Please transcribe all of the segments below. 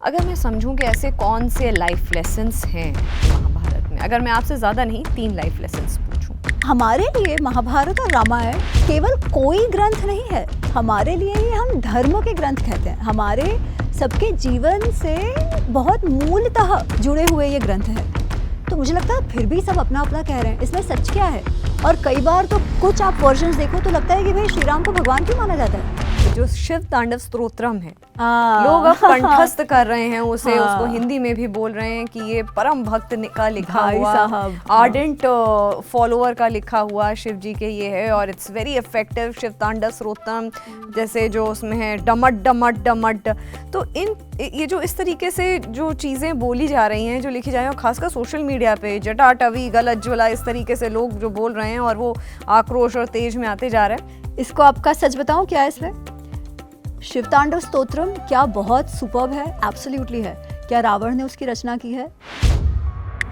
अगर मैं समझूं कि ऐसे कौन से लाइफ लेसन्स हैं महाभारत में, अगर मैं आपसे ज़्यादा नहीं 3 लाइफ लेसन्स पूछूं। हमारे लिए महाभारत और रामायण केवल कोई ग्रंथ नहीं है, हमारे लिए ये हम धर्म के ग्रंथ कहते हैं। हमारे सबके जीवन से बहुत मूलतः जुड़े हुए ये ग्रंथ हैं। तो मुझे लगता है फिर भी सब अपना अपना कह रहे हैं, इसमें सच क्या है? और कई बार तो कुछ आप वर्जन्स देखो तो लगता है कि भाई श्री राम को भगवान क्यों माना जाता है? जो शिव तांडव स्तोत्रम है, लोग अब कंठस्थ कर रहे हैं उसे, उसको हिंदी में भी बोल रहे हैं कि ये परम भक्त का लिखा हुआ, आर्डेंट फॉलोअर का लिखा हुआ शिव जी के ये है, और इट्स वेरी इफेक्टिव। शिव तांडव स्तोत्रम जैसे जो उसमें है डमट डमट डमट, तो ये जो इस तरीके से जो चीज़ें बोली जा रही हैं, जो लिखी जा रही हैं, खासकर सोशल मीडिया पे जटाटवी गलज्ज्वला इस तरीके से लोग जो बोल रहे हैं और वो आक्रोश और तेज में आते जा रहे हैं। इसको आपका सच बताऊं क्या है इसमें? शिवतांडव स्तोत्रम क्या बहुत सुपर्ब है? एब्सोल्युटली है। क्या रावण ने उसकी रचना की है?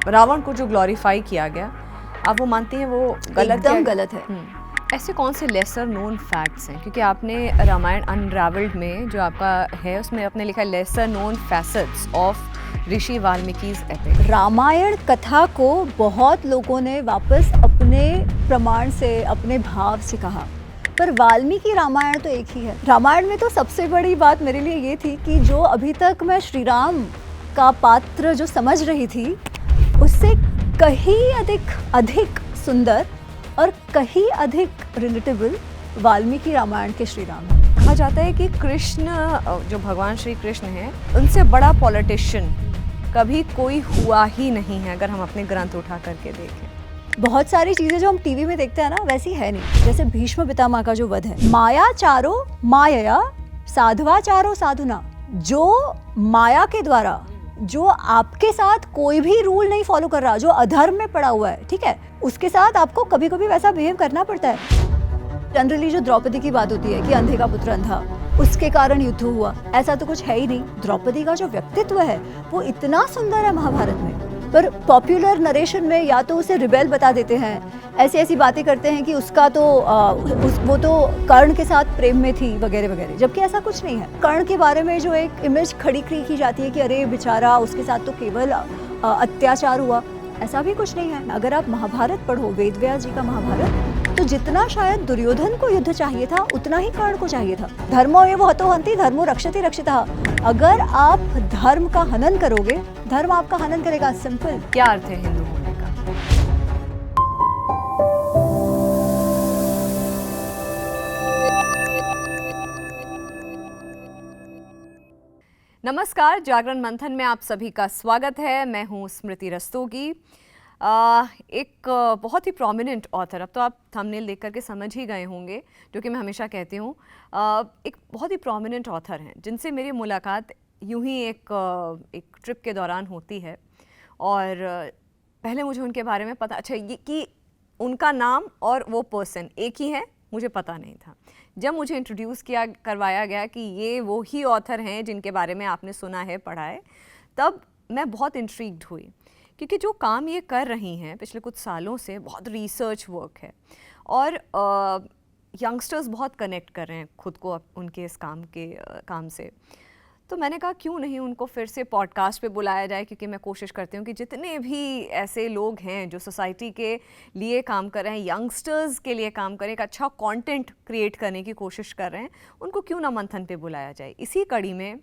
रावण को जो ग्लोरीफाई किया गया, आप वो मानती हैं वो गलत? एकदम गलत है। ऐसे कौन से लेसर नोन फैक्ट्स हैं? क्योंकि आपने रामायण अनरावेल्ड में जो आपका है उसमें आपने लिखा lesser known facets of Rishi Valmiki's epic. Ramayana कथा को बहुत लोगों ने वापस अपने प्रमाण से, अपने भाव से कहा, पर वाल्मीकि रामायण तो एक ही है। रामायण में तो सबसे बड़ी बात मेरे लिए ये थी कि जो अभी तक मैं श्री राम का पात्र जो समझ रही थी, उससे कहीं अधिक सुंदर और कहीं अधिक रिलेटेबल वाल्मीकि रामायण के श्री राम है। कहा जाता है कि कृष्ण, जो भगवान श्री कृष्ण हैं, उनसे बड़ा पॉलिटिशियन कभी कोई हुआ ही नहीं है, अगर हम अपने ग्रंथ उठा करके देखें। बहुत सारी चीजें जो हम टीवी में देखते हैं ना, वैसी है नहीं। जैसे भीष्म पितामह का जो वध है, माया चारो मायया साधवाचारो साधुना, जो माया के द्वारा, जो आपके साथ कोई भी रूल नहीं फॉलो कर रहा, जो अधर्म में पड़ा हुआ है, ठीक है, उसके साथ आपको कभी कभी वैसा बिहेव करना पड़ता है। जनरली जो द्रौपदी की बात होती है कि अंधे का पुत्र अंधा, उसके कारण युद्ध हुआ, ऐसा तो कुछ है ही नहीं। द्रौपदी का जो व्यक्तित्व है वो इतना सुंदर है महाभारत में, पर पॉपुलर नरेशन में या तो उसे रिबेल बता देते हैं, ऐसी ऐसी बातें करते हैं कि उसका तो वो तो कर्ण के साथ प्रेम में थी वगैरह वगैरह, जबकि ऐसा कुछ नहीं है। कर्ण के बारे में जो एक इमेज खड़ी की जाती है कि अरे बेचारा, उसके साथ तो केवल अत्याचार हुआ, ऐसा भी कुछ नहीं है। अगर आप महाभारत पढ़ो, वेद व्यास जी का महाभारत, तो जितना शायद दुर्योधन को युद्ध चाहिए था उतना ही कर्ण को चाहिए था। धर्मो एव हतो हन्ति धर्मो रक्षति रक्षितः। अगर आप धर्म का हनन करोगे, धर्म आपका हनन करेगा। सिंपल। क्या अर्थ है हिंदू होने का? नमस्कार, जागरण मंथन में आप सभी का स्वागत है। मैं हूँ स्मृति रस्तोगी। एक बहुत ही प्रोमिनेंट ऑथर, अब तो आप थंबनेल देख करके समझ ही गए होंगे, जो कि मैं हमेशा कहती हूँ, एक बहुत ही प्रोमिनेंट ऑथर हैं जिनसे मेरी मुलाकात यूं ही एक ट्रिप के दौरान होती है। और पहले मुझे उनके बारे में पता, अच्छा ये कि उनका नाम और वो पर्सन एक ही है, मुझे पता नहीं था। जब मुझे इंट्रोड्यूस करवाया गया कि ये वो ही ऑथर हैं जिनके बारे में आपने सुना है, पढ़ा है, तब मैं बहुत इंट्रीग्ड हुई, क्योंकि जो काम ये कर रही हैं पिछले कुछ सालों से, बहुत रिसर्च वर्क है, और यंगस्टर्स बहुत कनेक्ट कर रहे हैं खुद को उनके इस काम से। तो मैंने कहा क्यों नहीं उनको फिर से पॉडकास्ट पे बुलाया जाए, क्योंकि मैं कोशिश करती हूँ कि जितने भी ऐसे लोग हैं जो सोसाइटी के लिए काम कर रहे हैं, यंगस्टर्स के लिए काम करें, एक अच्छा कंटेंट क्रिएट करने की कोशिश कर रहे हैं, उनको क्यों ना मंथन पे बुलाया जाए। इसी कड़ी में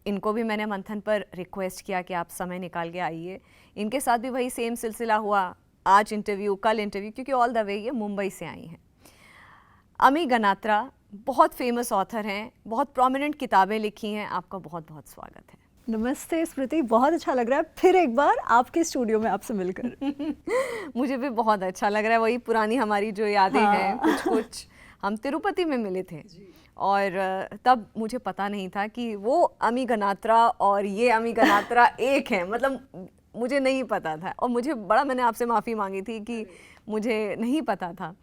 इनको भी मैंने मंथन पर रिक्वेस्ट किया कि आप समय निकाल के आइए। इनके साथ भी वही सेम सिलसिला हुआ, आज इंटरव्यू, कल इंटरव्यू, क्योंकि ऑल द वे ये मुंबई से आई हैं। अमी गनात्रा बहुत फेमस ऑथर हैं, बहुत प्रोमिनेंट किताबें लिखी हैं। आपका बहुत बहुत स्वागत है। नमस्ते स्मृति, बहुत अच्छा लग रहा है फिर एक बार आपके स्टूडियो में आपसे मिलकर। मुझे भी बहुत अच्छा लग रहा है, वही पुरानी हमारी जो यादें हैं, कुछ हम तिरुपति में मिले थे, और तब मुझे पता नहीं था कि वो अमी गनात्रा और ये अमी गनात्रा एक हैं, मतलब मुझे नहीं पता था, और मैंने आपसे माफ़ी मांगी थी कि मुझे नहीं पता था।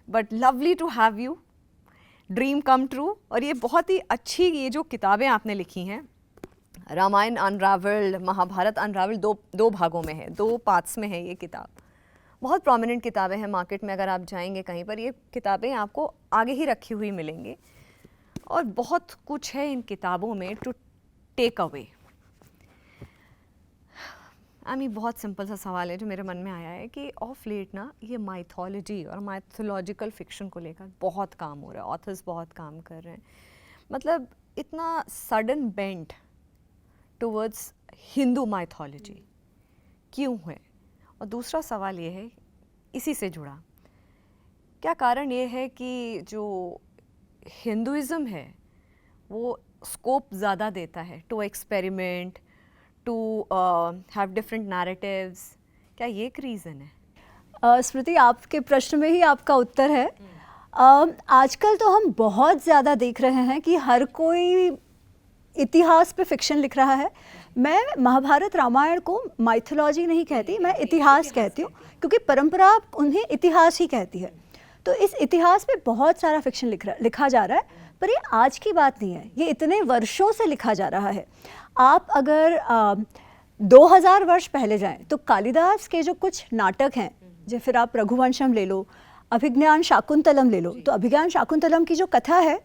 But lovely to have you, dream come true. और ये बहुत ही अच्छी, ये जो किताबें आपने लिखी हैं, रामायण अनरावेल्ड, महाभारत अनरावेल्ड, दो भागों में है, 2 पार्ट्स में है ये किताब। बहुत प्रोमिनेंट किताबें हैं मार्केट में, अगर आप जाएंगे कहीं पर ये किताबें आपको आगे ही रखी हुई मिलेंगी, और बहुत कुछ है इन किताबों में टू टेक अवे। बहुत सिंपल सा सवाल है जो मेरे मन में आया है कि ऑफ लेट ना ये माइथोलॉजी और माइथोलॉजिकल फिक्शन को लेकर बहुत काम हो रहा है, ऑथर्स बहुत काम कर रहे हैं। मतलब इतना sudden bent towards Hindu mythology क्यों है? और दूसरा सवाल ये है इसी से जुड़ा, क्या कारण ये है कि जो हिंदुइज़्म है वो स्कोप ज़्यादा देता है to experiment, to have different narratives? क्या ये एक रीज़न है? स्मृति, आपके प्रश्न में ही आपका उत्तर है। आजकल तो हम बहुत ज़्यादा देख रहे हैं कि हर कोई इतिहास पे फिक्शन लिख रहा है। मैं महाभारत रामायण को माइथोलॉजी नहीं कहती, मैं इतिहास कहती हूँ, क्योंकि परंपरा उन्हें इतिहास ही कहती है। तो इस इतिहास में बहुत सारा फिक्शन लिखा जा रहा है, पर ये आज की बात नहीं है, ये इतने वर्षों से लिखा जा रहा है। आप अगर 2000 वर्ष पहले जाएं तो कालिदास के जो कुछ नाटक हैं, जो फिर आप रघुवंशम ले लो, अभिज्ञान शाकुंतलम ले लो, तो अभिज्ञान शाकुंतलम की जो कथा है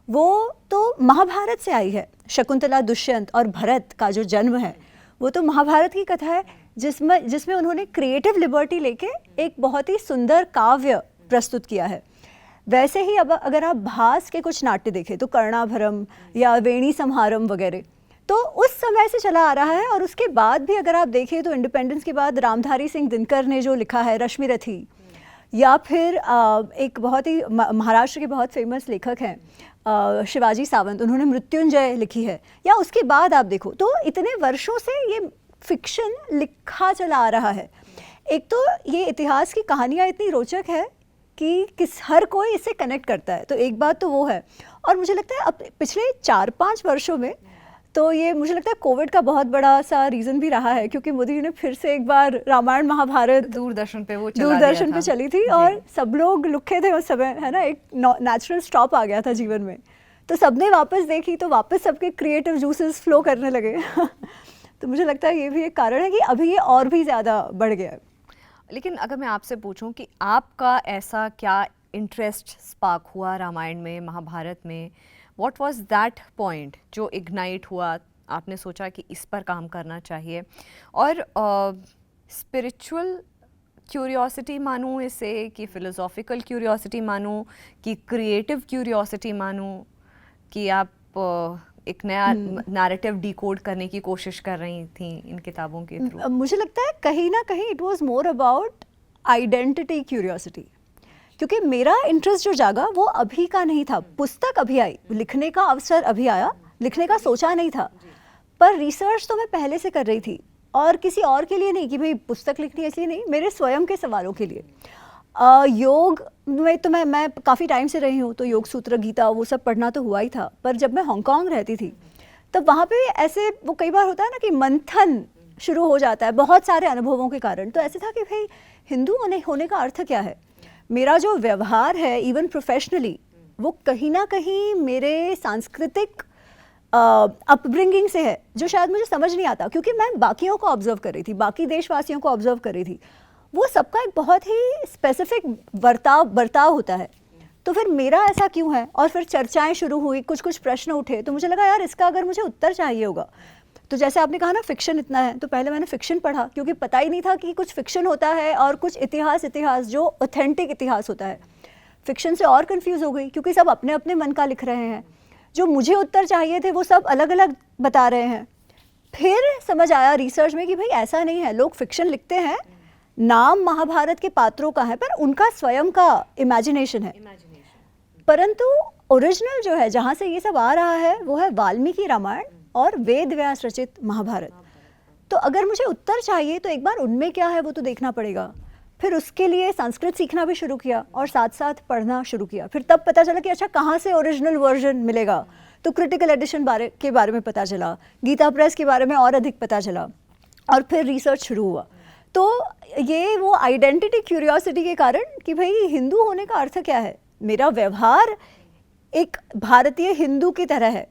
वो तो महाभारत से आई है। शकुंतला, दुष्यंत और भरत का जो जन्म है वो तो महाभारत की कथा है, जिसमें उन्होंने क्रिएटिव लिबर्टी लेके एक बहुत ही सुंदर काव्य प्रस्तुत किया है। वैसे ही अब अगर आप भास के कुछ नाट्य देखें तो कर्णाभरम या वेणी संहारम वगैरह तो उस समय से चला आ रहा है। और उसके बाद भी अगर आप देखें तो इंडिपेंडेंस के बाद रामधारी सिंह दिनकर ने जो लिखा है रश्मिरथी, या फिर एक बहुत ही महाराष्ट्र के बहुत फेमस लेखक हैं शिवाजी सावंत, उन्होंने मृत्युंजय लिखी है, या उसके बाद आप देखो तो इतने वर्षों से ये फिक्शन लिखा चला आ रहा है। एक तो ये इतिहास की कहानियाँ इतनी रोचक है कि हर कोई इससे कनेक्ट करता है, तो एक बात तो वो है। और मुझे लगता है अब पिछले 4-5 वर्षों में तो ये मुझे लगता है कोविड का बहुत बड़ा सा रीज़न भी रहा है, क्योंकि मोदी जी ने फिर से एक बार रामायण महाभारत दूरदर्शन पे चली थी और सब लोग लुखे थे उस समय, है ना, एक नेचुरल स्टॉप आ गया था जीवन में, तो सबने वापस देखी तो वापस सबके क्रिएटिव जूसेस फ्लो करने लगे तो मुझे लगता है ये भी एक कारण है कि अभी ये और भी ज़्यादा बढ़ गया है। लेकिन अगर मैं आपसे पूछूं कि आपका ऐसा क्या इंटरेस्ट स्पार्क हुआ रामायण में, महाभारत में, व्हाट वाज दैट पॉइंट जो इग्नाइट हुआ, आपने सोचा कि इस पर काम करना चाहिए? और स्पिरिचुअल क्यूरियोसिटी मानूं इसे, कि फिलोसॉफिकल क्यूरियोसिटी मानूं, कि क्रिएटिव क्यूरियोसिटी मानूं, कि आप एक नया नैरेटिव डिकोड करने की कोशिश कर रही थी इन किताबों के थ्रू? मुझे लगता है कहीं ना कहीं it was more about identity curiosity, क्योंकि मेरा इंटरेस्ट जो जागा वो अभी का नहीं था। पुस्तक अभी आई, लिखने का अवसर अभी आया, लिखने का सोचा नहीं था, पर रिसर्च तो मैं पहले से कर रही थी, और किसी और के लिए नहीं कि भाई पुस्तक लिखनी है इसलिए नहीं, मेरे स्वयं के सवालों के लिए। योग में तो मैं काफ़ी टाइम से रही हूँ, तो योग सूत्र, गीता, वो सब पढ़ना तो हुआ ही था। पर जब मैं हांगकांग रहती थी तब वहाँ पे ऐसे वो कई बार होता है ना कि मंथन शुरू हो जाता है बहुत सारे अनुभवों के कारण। तो ऐसे था कि भाई हिंदू होने का अर्थ क्या है। मेरा जो व्यवहार है इवन प्रोफेशनली वो कहीं ना कहीं मेरे सांस्कृतिक अपब्रिंगिंग से है, जो शायद मुझे समझ नहीं आता, क्योंकि मैं बाकियों को ऑब्जर्व कर रही थी, बाकी देशवासियों को ऑब्जर्व कर रही थी, वो सबका एक बहुत ही स्पेसिफिक बर्ताव होता है। तो फिर मेरा ऐसा क्यों है? और फिर चर्चाएं शुरू हुई, कुछ प्रश्न उठे, तो मुझे लगा यार इसका अगर मुझे उत्तर चाहिए होगा तो जैसे आपने कहा ना फिक्शन इतना है, तो पहले मैंने फिक्शन पढ़ा, क्योंकि पता ही नहीं था कि कुछ फिक्शन होता है और कुछ इतिहास जो ऑथेंटिक इतिहास होता है। फिक्शन से और कंफ्यूज हो गई, क्योंकि सब अपने अपने मन का लिख रहे हैं, जो मुझे उत्तर चाहिए थे वो सब अलग अलग बता रहे हैं। फिर समझ आया रिसर्च में कि भाई ऐसा नहीं है, लोग फिक्शन लिखते हैं, नाम महाभारत के पात्रों का है, पर उनका स्वयं का इमेजिनेशन है। परंतु ओरिजिनल जो है, जहाँ से ये सब आ रहा है, वो है वाल्मीकि रामायण और वेद व्यास रचित महाभारत। तो अगर मुझे उत्तर चाहिए तो एक बार उनमें क्या है वो तो देखना पड़ेगा। फिर उसके लिए संस्कृत सीखना भी शुरू किया और साथ साथ पढ़ना शुरू किया। फिर तब पता चला कि अच्छा कहाँ से ओरिजिनल वर्जन मिलेगा, तो क्रिटिकल एडिशन के बारे में पता चला, गीता प्रेस के बारे में और अधिक पता चला, और फिर रिसर्च शुरू हुआ। तो ये वो आइडेंटिटी क्यूरियोसिटी के कारण कि भाई हिंदू होने का अर्थ क्या है। मेरा व्यवहार एक भारतीय हिंदू की तरह है,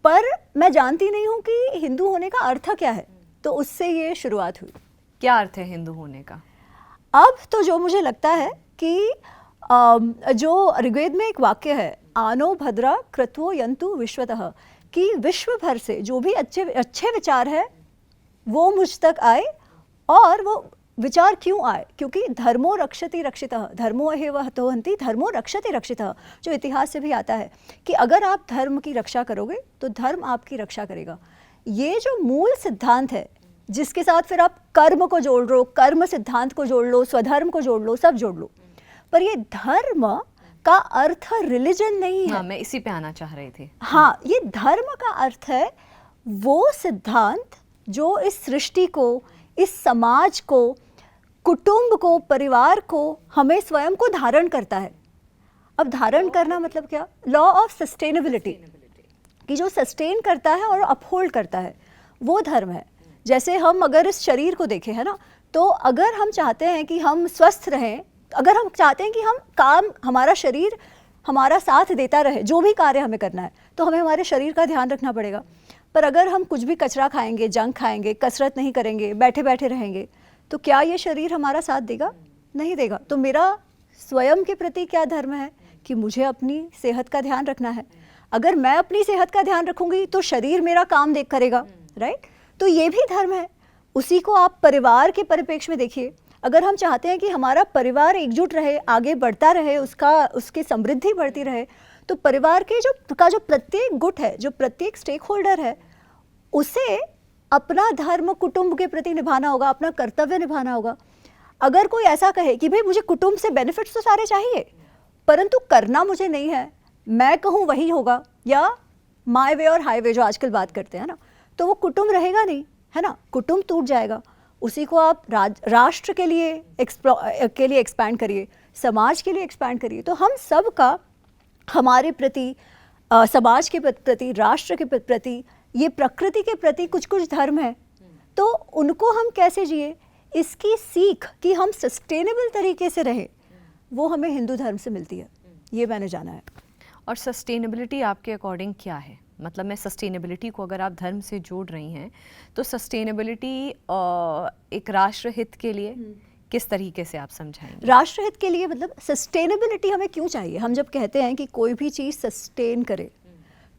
पर मैं जानती नहीं हूँ कि हिंदू होने का अर्थ क्या है, तो उससे ये शुरुआत हुई। क्या अर्थ है हिंदू होने का? अब तो जो मुझे लगता है कि जो ऋग्वेद में एक वाक्य है, आनो भद्रा कृत्वो यंतु विश्वतः, कि विश्व भर से जो भी अच्छे विचार है वो मुझ तक आए और वो विचार क्यों आए, क्योंकि धर्मो रक्षति रक्षितः, धर्मो एव हतो हन्ति धर्मो रक्षति रक्षितः, जो इतिहास से भी आता है कि अगर आप धर्म की रक्षा करोगे तो धर्म आपकी रक्षा करेगा। ये जो मूल सिद्धांत है जिसके साथ फिर आप कर्म को जोड़ लो, कर्म सिद्धांत को जोड़ लो, स्वधर्म को जोड़ लो, सब जोड़ लो, पर ये धर्म का अर्थ रिलीजन नहीं है। हाँ, मैं इसी पे आना चाह रही थी। हाँ, ये धर्म का अर्थ है वो सिद्धांत जो इस सृष्टि को, इस समाज को, कुटुंब को, परिवार को, हमें स्वयं को धारण करता है। अब धारण करना मतलब क्या? लॉ ऑफ सस्टेनेबिलिटी, कि जो सस्टेन करता है और अपहोल्ड करता है, वो धर्म है। जैसे हम अगर इस शरीर को देखें, है ना, तो अगर हम चाहते हैं कि हम स्वस्थ रहें, अगर हम चाहते हैं कि हम काम, हमारा शरीर हमारा साथ देता रहे, जो भी कार्य हमें करना है, तो हमें हमारे शरीर का ध्यान रखना पड़ेगा। पर अगर हम कुछ भी कचरा खाएंगे, जंक खाएंगे, कसरत नहीं करेंगे, बैठे बैठे रहेंगे, तो क्या ये शरीर हमारा साथ देगा? नहीं देगा। तो मेरा स्वयं के प्रति क्या धर्म है कि मुझे अपनी सेहत का ध्यान रखना है। अगर मैं अपनी सेहत का ध्यान रखूंगी तो शरीर मेरा काम देख करेगा, राइट? तो ये भी धर्म है। उसी को आप परिवार के परिप्रेक्ष्य में देखिए। अगर हम चाहते हैं कि हमारा परिवार एकजुट रहे, आगे बढ़ता रहे, उसकी समृद्धि बढ़ती रहे, तो परिवार के जो प्रत्येक गुट है, जो प्रत्येक स्टेक होल्डर है, उसे अपना धर्म कुटुंब के प्रति निभाना होगा, अपना कर्तव्य निभाना होगा। अगर कोई ऐसा कहे कि भाई मुझे कुटुंब से बेनिफिट्स तो सारे चाहिए, परंतु करना मुझे नहीं है, मैं कहूँ वही होगा, या माय वे और हाईवे जो आजकल बात करते हैं ना, तो वो कुटुंब रहेगा नहीं, है ना, कुटुंब टूट जाएगा। उसी को आप राष्ट्र के लिए एक्सपैंड करिए, समाज के लिए एक्सपैंड करिए। तो हम सब का हमारे प्रति, समाज के प्रति, राष्ट्र के प्रति, ये प्रकृति के प्रति कुछ कुछ धर्म है। तो उनको हम कैसे जिए, इसकी सीख कि हम सस्टेनेबल तरीके से रहें, वो हमें हिंदू धर्म से मिलती है। ये मैंने जाना है। और सस्टेनेबिलिटी आपके अकॉर्डिंग क्या है? मतलब मैं सस्टेनेबिलिटी को अगर आप धर्म से जोड़ रही हैं, तो सस्टेनेबिलिटी एक राष्ट्र हित के लिए किस तरीके से आप समझाएंगे? राष्ट्र हित के लिए मतलब सस्टेनेबिलिटी हमें क्यों चाहिए? हम जब कहते हैं कि कोई भी चीज़ सस्टेन करे,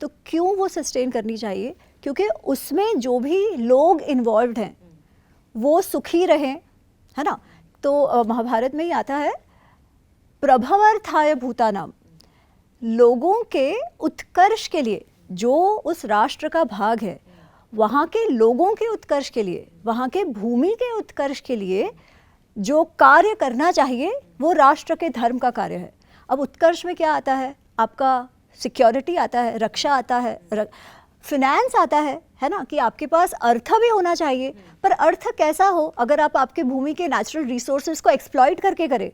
तो क्यों वो सस्टेन करनी चाहिए? क्योंकि उसमें जो भी लोग इन्वॉल्व हैं वो सुखी रहें, है ना। तो महाभारत में ही आता है, प्रभवार्थाय भूतानाम, लोगों के उत्कर्ष के लिए, जो उस राष्ट्र का भाग है, वहाँ के लोगों के उत्कर्ष के लिए, वहाँ के भूमि के उत्कर्ष के लिए जो कार्य करना चाहिए, वो राष्ट्र के धर्म का कार्य है। अब उत्कर्ष में क्या आता है? आपका सिक्योरिटी आता है, रक्षा आता है, फिनेंस आता है ना, कि आपके पास अर्थ भी होना चाहिए। पर अर्थ कैसा हो? अगर आप आपके भूमि के नेचुरल रिसोर्सेज को एक्सप्लॉइट करके करें,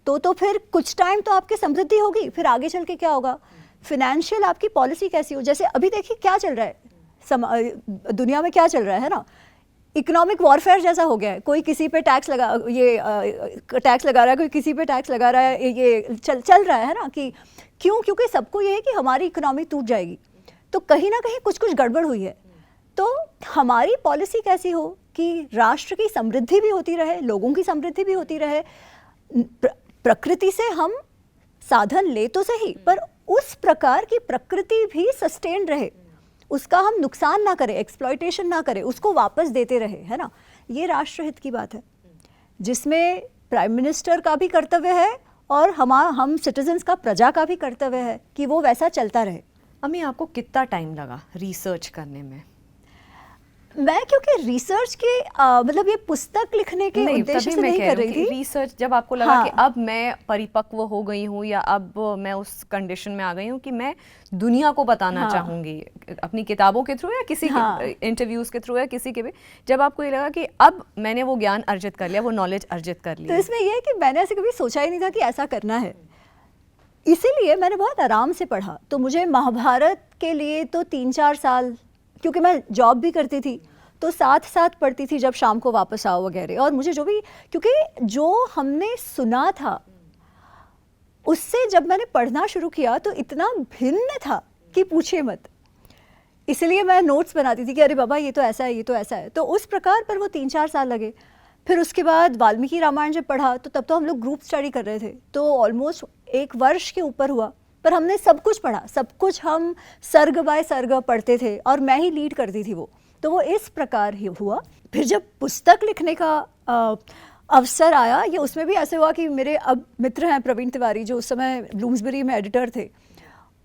तो फिर कुछ टाइम तो आपकी समृद्धि होगी, फिर आगे चल के क्या होगा? फिनेंशियल आपकी पॉलिसी कैसी हो? जैसे अभी देखिए क्या चल रहा है दुनिया में, क्या चल रहा है ना, इकोनॉमिक वॉरफेयर जैसा हो गया है। कोई किसी पे टैक्स लगा, टैक्स लगा रहा है, कोई किसी पे टैक्स लगा रहा है, ये चल रहा है ना। कि क्यों? क्योंकि सबको ये है कि हमारी इकोनॉमी टूट जाएगी, तो कहीं ना कहीं कुछ कुछ गड़बड़ हुई है। तो हमारी पॉलिसी कैसी हो कि राष्ट्र की समृद्धि भी होती रहे, लोगों की समृद्धि भी होती रहे, प्रकृति से हम साधन ले तो सही, पर उस प्रकार की प्रकृति भी सस्टेन रहे, उसका हम नुकसान ना करें, एक्सप्लॉइटेशन ना करें, उसको वापस देते रहे, है ना। ये राष्ट्रहित की बात है, जिसमें प्राइम मिनिस्टर का भी कर्तव्य है और हम सिटीजन्स का, प्रजा का भी कर्तव्य है कि वो वैसा चलता रहे। अम्मी, आपको कितना टाइम लगा रिसर्च करने में? मैं क्योंकि रिसर्च के मतलब ये पुस्तक लिखने के उद्देश्य से नहीं कर रही थी। रिसर्च जब आपको लगा कि अब मैं परिपक्व हो गई हूँ, या अब मैं उस कंडीशन में आ गई हूँ कि मैं दुनिया को बताना चाहूँगी, अपनी किताबों के थ्रू या किसी के इंटरव्यूज के थ्रू या किसी के भी, जब आपको ये लगा कि अब मैंने वो ज्ञान अर्जित कर लिया, वो नॉलेज अर्जित कर लिया? तो इसमें ये है कि मैंने ऐसे कभी सोचा ही नहीं था कि ऐसा करना है, इसीलिए मैंने बहुत आराम से पढ़ा। तो मुझे महाभारत के लिए तो 3-4 साल, क्योंकि मैं जॉब भी करती थी, तो साथ साथ पढ़ती थी जब शाम को वापस आओ वगैरह। और मुझे जो भी, क्योंकि जो हमने सुना था उससे जब मैंने पढ़ना शुरू किया तो इतना भिन्न था कि पूछिए मत। इसलिए मैं नोट्स बनाती थी कि अरे बाबा ये तो ऐसा है, ये तो ऐसा है। तो उस प्रकार पर वो 3-4 साल लगे। फिर उसके बाद वाल्मीकि रामायण जब पढ़ा, तो तब तो हम लोग ग्रुप स्टडी कर रहे थे, तो ऑलमोस्ट 1 वर्ष के ऊपर हुआ, पर हमने सब कुछ पढ़ा, सब कुछ हम सर्ग बाय सर्ग पढ़ते थे, और मैं ही लीड करती थी वो। तो वो इस प्रकार ही हुआ। फिर जब पुस्तक लिखने का अवसर आया, ये उसमें भी ऐसे हुआ कि मेरे अब मित्र हैं प्रवीण तिवारी, जो उस समय ब्लूम्सबरी में एडिटर थे,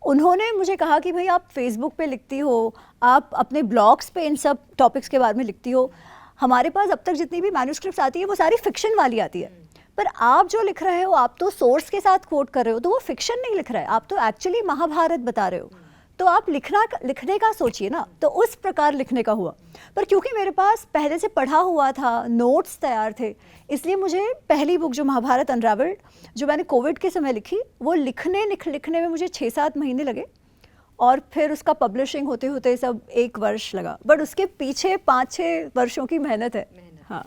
उन्होंने मुझे कहा कि भाई आप फेसबुक पे लिखती हो, आप अपने ब्लॉग्स पे इन सब टॉपिक्स के बारे में लिखती हो, हमारे पास अब तक जितनी भी मैन्युस्क्रिप्ट्स आती है वो सारी फिक्शन वाली आती है, पर आप जो लिख रहे हो आप तो सोर्स के साथ कोट कर रहे हो, तो वो फिक्शन नहीं लिख रहे, आप तो एक्चुअली महाभारत बता रहे हो, तो आप लिखने का सोचिए ना। तो उस प्रकार लिखने का हुआ। पर क्योंकि मेरे पास पहले से पढ़ा हुआ था, नोट्स तैयार थे, इसलिए मुझे पहली बुक जो महाभारत अनरावेल्ड, जो मैंने कोविड के समय लिखी, वो लिखने में मुझे 6-7 महीने लगे, और फिर उसका पब्लिशिंग होते होते सब 1 वर्ष लगा, बट उसके पीछे 5-6 वर्षों की मेहनत है। हाँ।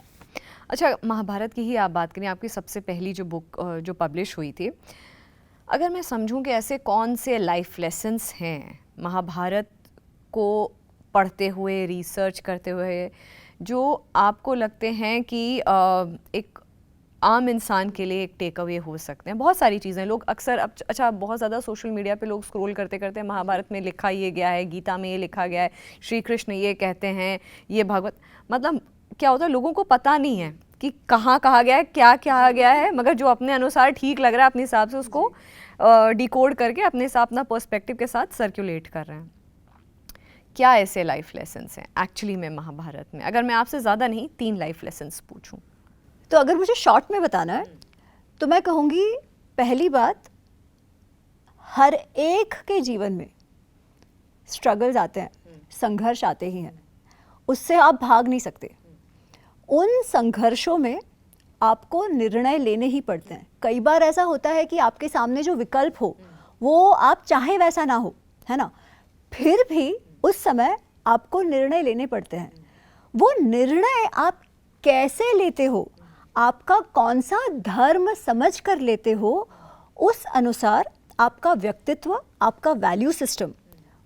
अच्छा, महाभारत की ही आप बात करें, आपकी सबसे पहली जो बुक जो पब्लिश हुई थी, अगर मैं समझूं कि ऐसे कौन से लाइफ लेसन्स हैं महाभारत को पढ़ते हुए, रिसर्च करते हुए, जो आपको लगते हैं कि एक आम इंसान के लिए एक टेक अवे हो सकते हैं? बहुत सारी चीज़ें लोग अक्सर अच्छा बहुत ज़्यादा सोशल मीडिया पे लोग स्क्रॉल करते करते महाभारत में लिखा ये गया है, गीता में ये लिखा गया है, श्री कृष्ण ये कहते हैं, ये भागवत, मतलब क्या होता है लोगों को पता नहीं है कि कहाँ कहा गया है, क्या कहा गया है, मगर जो अपने अनुसार ठीक लग रहा है अपने हिसाब से उसको डिकोड करके अपने हिसाब, अपना पर्सपेक्टिव के साथ सर्कुलेट कर रहे हैं। क्या ऐसे लाइफ लेसन्स हैं एक्चुअली में महाभारत में? अगर मैं आपसे ज़्यादा नहीं 3 लाइफ लेसन्स पूछूं तो अगर मुझे शॉर्ट में बताना है तो मैं कहूँगी, पहली बात, हर एक के जीवन में स्ट्रगल्स आते हैं, संघर्ष आते ही हैं, उससे आप भाग नहीं सकते। उन संघर्षों में आपको निर्णय लेने ही पड़ते हैं। कई बार ऐसा होता है कि आपके सामने जो विकल्प हो वो आप चाहे वैसा ना हो, है ना, फिर भी उस समय आपको निर्णय लेने पड़ते हैं। वो निर्णय आप कैसे लेते हो, आपका कौन सा धर्म समझ कर लेते हो, उस अनुसार आपका व्यक्तित्व, आपका वैल्यू सिस्टम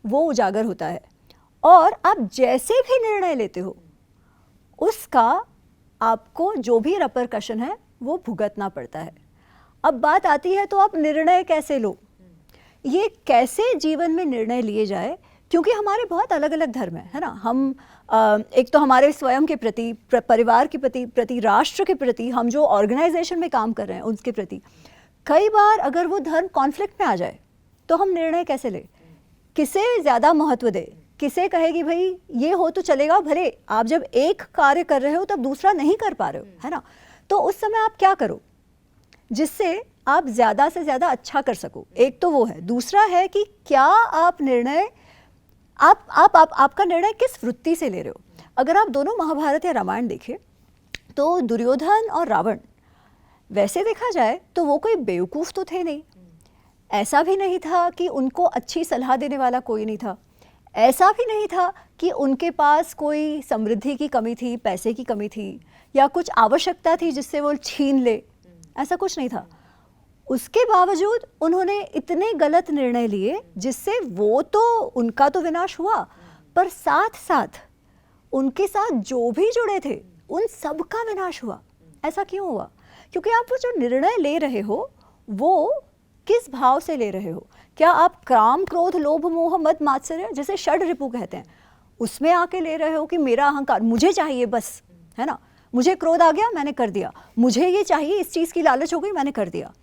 वो उजागर होता है। और आप जैसे भी निर्णय लेते हो उसका आपको जो भी रिपरकशन है वो भुगतना पड़ता है। अब बात आती है तो आप निर्णय कैसे लो, ये कैसे जीवन में निर्णय लिए जाए, क्योंकि हमारे बहुत अलग अलग धर्म है ना। हम एक तो हमारे स्वयं के प्रति, परिवार के प्रति, राष्ट्र के प्रति, हम जो ऑर्गेनाइजेशन में काम कर रहे हैं उसके प्रति, कई बार अगर वो धर्म कॉन्फ्लिक्ट में आ जाए तो हम निर्णय कैसे ले, किसे ज़्यादा महत्व दे, किसे कहेगी भाई ये हो तो चलेगा, भले आप जब एक कार्य कर रहे हो तब दूसरा नहीं कर पा रहे हो, है ना, तो उस समय आप क्या करो जिससे आप ज़्यादा से ज़्यादा अच्छा कर सको। एक तो वो है, दूसरा है कि क्या आप निर्णय आपका निर्णय किस वृत्ति से ले रहे हो। अगर आप दोनों महाभारत या रामायण देखें तो दुर्योधन और रावण, वैसे देखा जाए तो वो कोई बेवकूफ़ तो थे नहीं, ऐसा भी नहीं था कि उनको अच्छी सलाह देने वाला कोई नहीं था, ऐसा भी नहीं था कि उनके पास कोई समृद्धि की कमी थी, पैसे की कमी थी, या कुछ आवश्यकता थी जिससे वो छीन ले, ऐसा कुछ नहीं था। उसके बावजूद उन्होंने इतने गलत निर्णय लिए जिससे वो तो उनका तो विनाश हुआ, पर साथ साथ उनके साथ जो भी जुड़े थे उन सब का विनाश हुआ। ऐसा क्यों हुआ? क्योंकि आप वो जो निर्णय ले रहे हो वो किस भाव से ले रहे हो। क्या आप काम, क्रोध, लोभ, मोह, मद, मात्सर्य, जैसे षड रिपु कहते हैं, उसमें आके ले रहे हो कि मेरा अहंकार, मुझे चाहिए बस, है ना, मुझे क्रोध आ गया मैंने कर दिया, मुझे ये चाहिए, इस चीज़ की लालच हो गई मैंने कर दिया।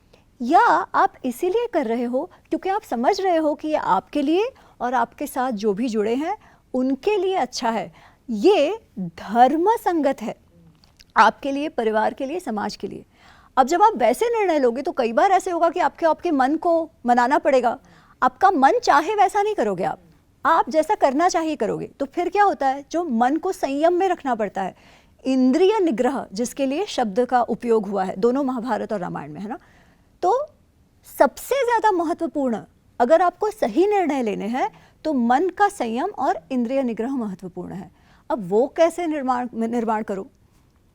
या आप इसीलिए कर रहे हो क्योंकि आप समझ रहे हो कि ये आपके लिए और आपके साथ जो भी जुड़े हैं उनके लिए अच्छा है, ये धर्म संगत है आपके लिए, परिवार के लिए, समाज के लिए। अब जब आप वैसे निर्णय लोगे तो कई बार ऐसे होगा कि आपके मन को मनाना पड़ेगा। आपका मन चाहे वैसा नहीं करोगे, आप जैसा करना चाहिए करोगे। तो फिर क्या होता है, जो मन को संयम में रखना पड़ता है, इंद्रिय निग्रह जिसके लिए शब्द का उपयोग हुआ है दोनों महाभारत और रामायण में, है ना। तो सबसे ज़्यादा महत्वपूर्ण, अगर आपको सही निर्णय लेने हैं तो मन का संयम और इंद्रिय निग्रह महत्वपूर्ण है। अब वो कैसे निर्माण करो,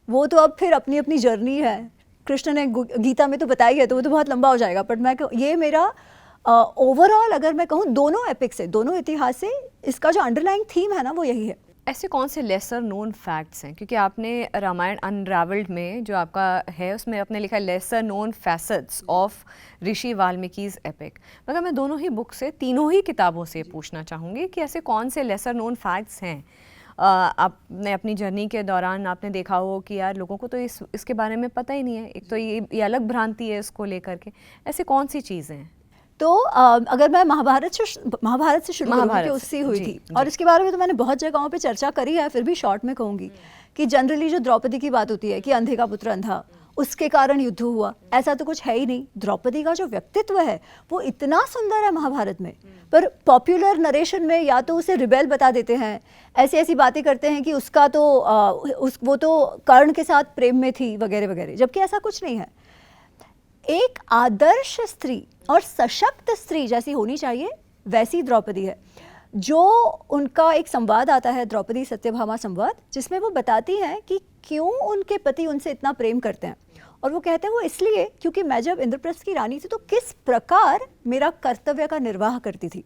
वो तो अब फिर अपनी अपनी जर्नी है। कृष्ण ने गीता में तो बताई है, तो वो तो बहुत लंबा हो जाएगा, बट मैं ये मेरा ओवरऑल अगर मैं कहूँ दोनों एपिक से, दोनों इतिहास से, इसका जो अंडरलाइंग थीम है ना वो यही है। ऐसे कौन से लेसर नोन फैक्ट्स हैं, क्योंकि आपने रामायण अनरावेल्ड में जो आपका है उसमें आपने लिखा है lesser known facets of Rishi Valmiki's epic, मगर मैं दोनों ही बुक से, तीनों ही किताबों से पूछना चाहूँगी कि ऐसे कौन से लेसर नोन फैक्ट्स हैं आपने अपनी जर्नी के दौरान आपने देखा हो कि यार लोगों को तो इसके बारे में पता ही नहीं है, एक तो ये अलग भ्रांति है इसको लेकर के, ऐसी कौन सी चीज़ें हैं? तो अगर मैं महाभारत से शुरू करूँ कि उससे हुई थी, और इसके बारे में तो मैंने बहुत जगहों पे चर्चा करी है, फिर भी शॉर्ट में कहूँगी कि जनरली जो द्रौपदी की बात होती है कि अंधे का पुत्र अंधा, उसके कारण युद्ध हुआ, ऐसा तो कुछ है ही नहीं। द्रौपदी का जो व्यक्तित्व है वो इतना सुंदर है महाभारत में, पर पॉपुलर नरेशन में या तो उसे रिबेल बता देते हैं, ऐसी ऐसी बातें करते हैं कि उसका तो वो तो कर्ण के साथ प्रेम में थी वगैरह वगैरह, जबकि ऐसा कुछ नहीं है। एक आदर्श स्त्री और सशक्त स्त्री जैसी होनी चाहिए वैसी द्रौपदी है। जो उनका एक संवाद आता है, द्रौपदी सत्यभामा संवाद, जिसमें वो बताती हैं कि क्यों उनके पति उनसे इतना प्रेम करते हैं, और वो कहते हैं वो इसलिए क्योंकि मैं जब इंद्रप्रस्थ की रानी थी तो किस प्रकार मेरा कर्तव्य का निर्वाह करती थी।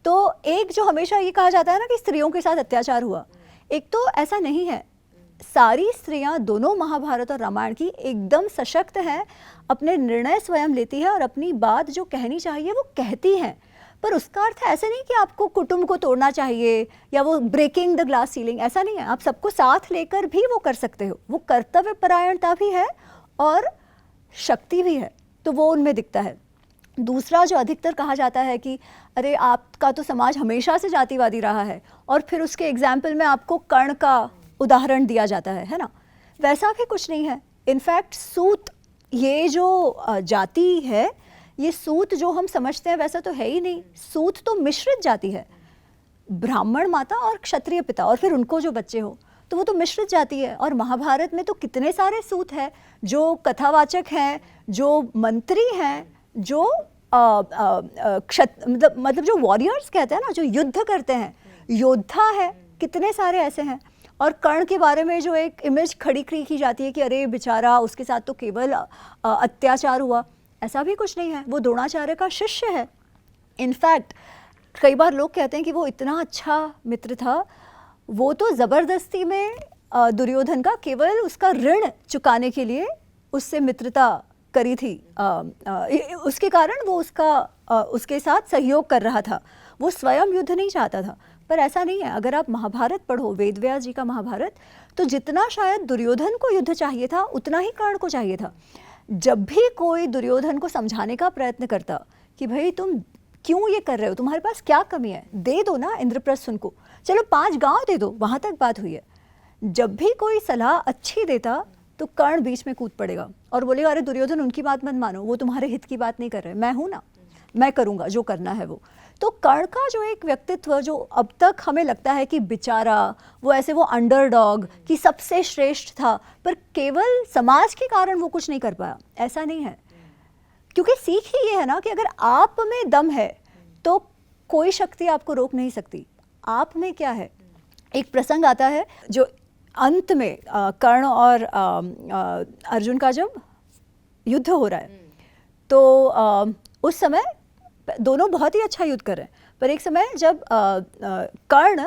तो एक जो हमेशा ये कहा जाता है ना कि स्त्रियों के साथ अत्याचार हुआ, एक तो ऐसा नहीं है। सारी स्त्रियां दोनों महाभारत और रामायण की एकदम सशक्त हैं, अपने निर्णय स्वयं लेती है और अपनी बात जो कहनी चाहिए वो कहती हैं। पर उसका अर्थ ऐसे नहीं कि आपको कुटुंब को तोड़ना चाहिए या वो ब्रेकिंग द ग्लास सीलिंग, ऐसा नहीं है। आप सबको साथ लेकर भी वो कर सकते हो। वो कर्तव्य परायणता भी है और शक्ति भी है, तो वो उनमें दिखता है। दूसरा जो अधिकतर कहा जाता है कि अरे आपका तो समाज हमेशा से जातिवादी रहा है, और फिर उसके एग्जाम्पल में आपको कर्ण का उदाहरण दिया जाता है ना, वैसा भी कुछ नहीं है। इनफैक्ट सूत, ये जो जाति है, ये सूत जो हम समझते हैं वैसा तो है ही नहीं। सूत तो मिश्रित जाति है, ब्राह्मण माता और क्षत्रिय पिता और फिर उनको जो बच्चे हो, तो वो तो मिश्रित जाति है। और महाभारत में तो कितने सारे सूत हैं जो कथावाचक हैं, जो मंत्री हैं, जो मतलब जो वॉरियर्स कहते हैं ना, जो युद्ध करते हैं, योद्धा है, कितने सारे ऐसे हैं। और कर्ण के बारे में जो एक इमेज खड़ी की जाती है कि अरे बेचारा, उसके साथ तो केवल अत्याचार हुआ, ऐसा भी कुछ नहीं है। वो द्रोणाचार्य का शिष्य है। इनफैक्ट कई बार लोग कहते हैं कि वो इतना अच्छा मित्र था, वो तो ज़बरदस्ती में दुर्योधन का केवल उसका ऋण चुकाने के लिए उससे मित्रता करी थी, उसके कारण वो उसके साथ सहयोग कर रहा था। वो स्वयं युद्ध नहीं चाहता था। पर ऐसा नहीं है। अगर आप महाभारत पढ़ो, वेदव्यास जी का महाभारत, तो जितना शायद दुर्योधन को युद्ध चाहिए था उतना ही कर्ण को चाहिए था। जब भी कोई दुर्योधन को समझाने का प्रयत्न करता कि भाई तुम क्यों ये कर रहे हो, तुम्हारे पास क्या कमी है, दे दो ना इंद्रप्रस्थ उनको, चलो 5 गांव दे दो, वहाँ तक बात हुई है। जब भी कोई सलाह अच्छी देता तो कर्ण बीच में कूद पड़ेगा और बोलेगा अरे दुर्योधन उनकी बात मत मानो, वो तुम्हारे हित की बात नहीं कर रहे, मैं हूँ ना, मैं करूँगा जो करना है वो। तो कर्ण का जो एक व्यक्तित्व जो अब तक हमें लगता है कि बेचारा वो ऐसे वो अंडरडॉग कि सबसे श्रेष्ठ था, पर केवल समाज के कारण वो कुछ नहीं कर पाया, ऐसा नहीं है। क्योंकि सीख ही ये है ना कि अगर आप में दम है तो कोई शक्ति आपको रोक नहीं सकती। आप में क्या है। एक प्रसंग आता है जो अंत में कर्ण और अर्जुन का जब युद्ध हो रहा है, तो उस समय दोनों बहुत ही अच्छा युद्ध कर रहे हैं, पर एक समय जब कर्ण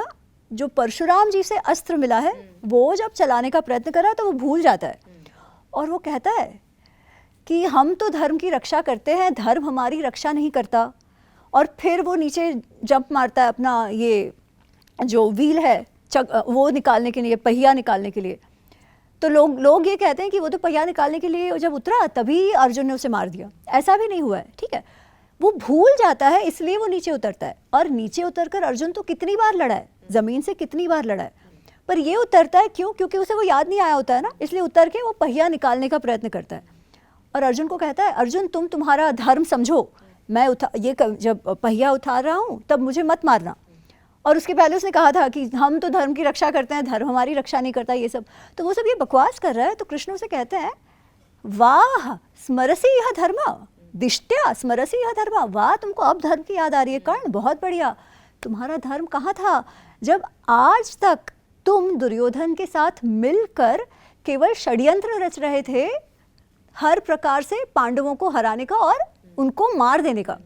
जो परशुराम जी से अस्त्र मिला है वो जब चलाने का प्रयत्न कर रहा है तो वो भूल जाता है और वो कहता है कि हम तो धर्म की रक्षा करते हैं, धर्म हमारी रक्षा नहीं करता। और फिर वो नीचे जंप मारता है अपना ये जो व्हील है वो निकालने के लिए, पहिया निकालने के लिए। तो लोग ये कहते हैं कि वो तो पहिया निकालने के लिए जब उतरा तभी अर्जुन ने उसे मार दिया। ऐसा भी नहीं हुआ है, ठीक है। वो भूल जाता है इसलिए वो नीचे उतरता है, और नीचे उतरकर अर्जुन तो कितनी बार लड़ा है, जमीन से कितनी बार लड़ा है, पर ये उतरता है क्यों? क्योंकि उसे वो याद नहीं आया होता है ना, इसलिए उतर के वो पहिया निकालने का प्रयत्न करता है। और अर्जुन को कहता है अर्जुन तुम तुम्हारा धर्म समझो, मैं जब पहिया उतार रहा हूँ तब मुझे मत मारना। और उसके पहले उसने कहा था कि हम तो धर्म की रक्षा करते हैं, धर्म हमारी रक्षा नहीं करता, ये सब। तो वो सब ये बकवास कर रहा है। तो कृष्ण उसे कहते हैं वाह स्मरसी यह धर्म दिष्ट्या स्मरसी यह धर्म, वाह तुमको अब धर्म की याद आ रही है कर्ण, बहुत बढ़िया। तुम्हारा धर्म कहाँ था जब आज तक तुम दुर्योधन के साथ मिलकर केवल षड्यंत्र रच रहे थे हर प्रकार से पांडवों को हराने का और उनको मार देने का।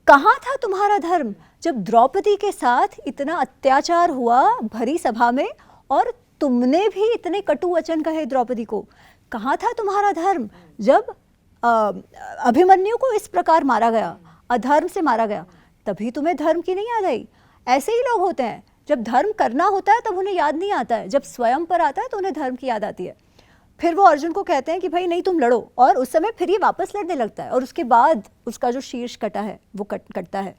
कहाँ था तुम्हारा धर्म जब द्रौपदी के साथ इतना अत्याचार हुआ भरी सभा में और तुमने भी इतने कटु वचन कहे द्रौपदी को? कहाँ था तुम्हारा धर्म जब अभिमन्यु को इस प्रकार मारा गया, अधर्म से मारा गया? तभी तुम्हें धर्म की नहीं याद आई। ऐसे ही लोग होते हैं जब धर्म करना होता है तब उन्हें याद नहीं आता है, जब स्वयं पर आता है तो उन्हें धर्म की याद आती है। फिर वो अर्जुन को कहते हैं कि भाई नहीं तुम लड़ो, और उस समय फिर ये वापस लड़ने लगता है और उसके बाद उसका जो शीर्ष कटा है वो कटता है।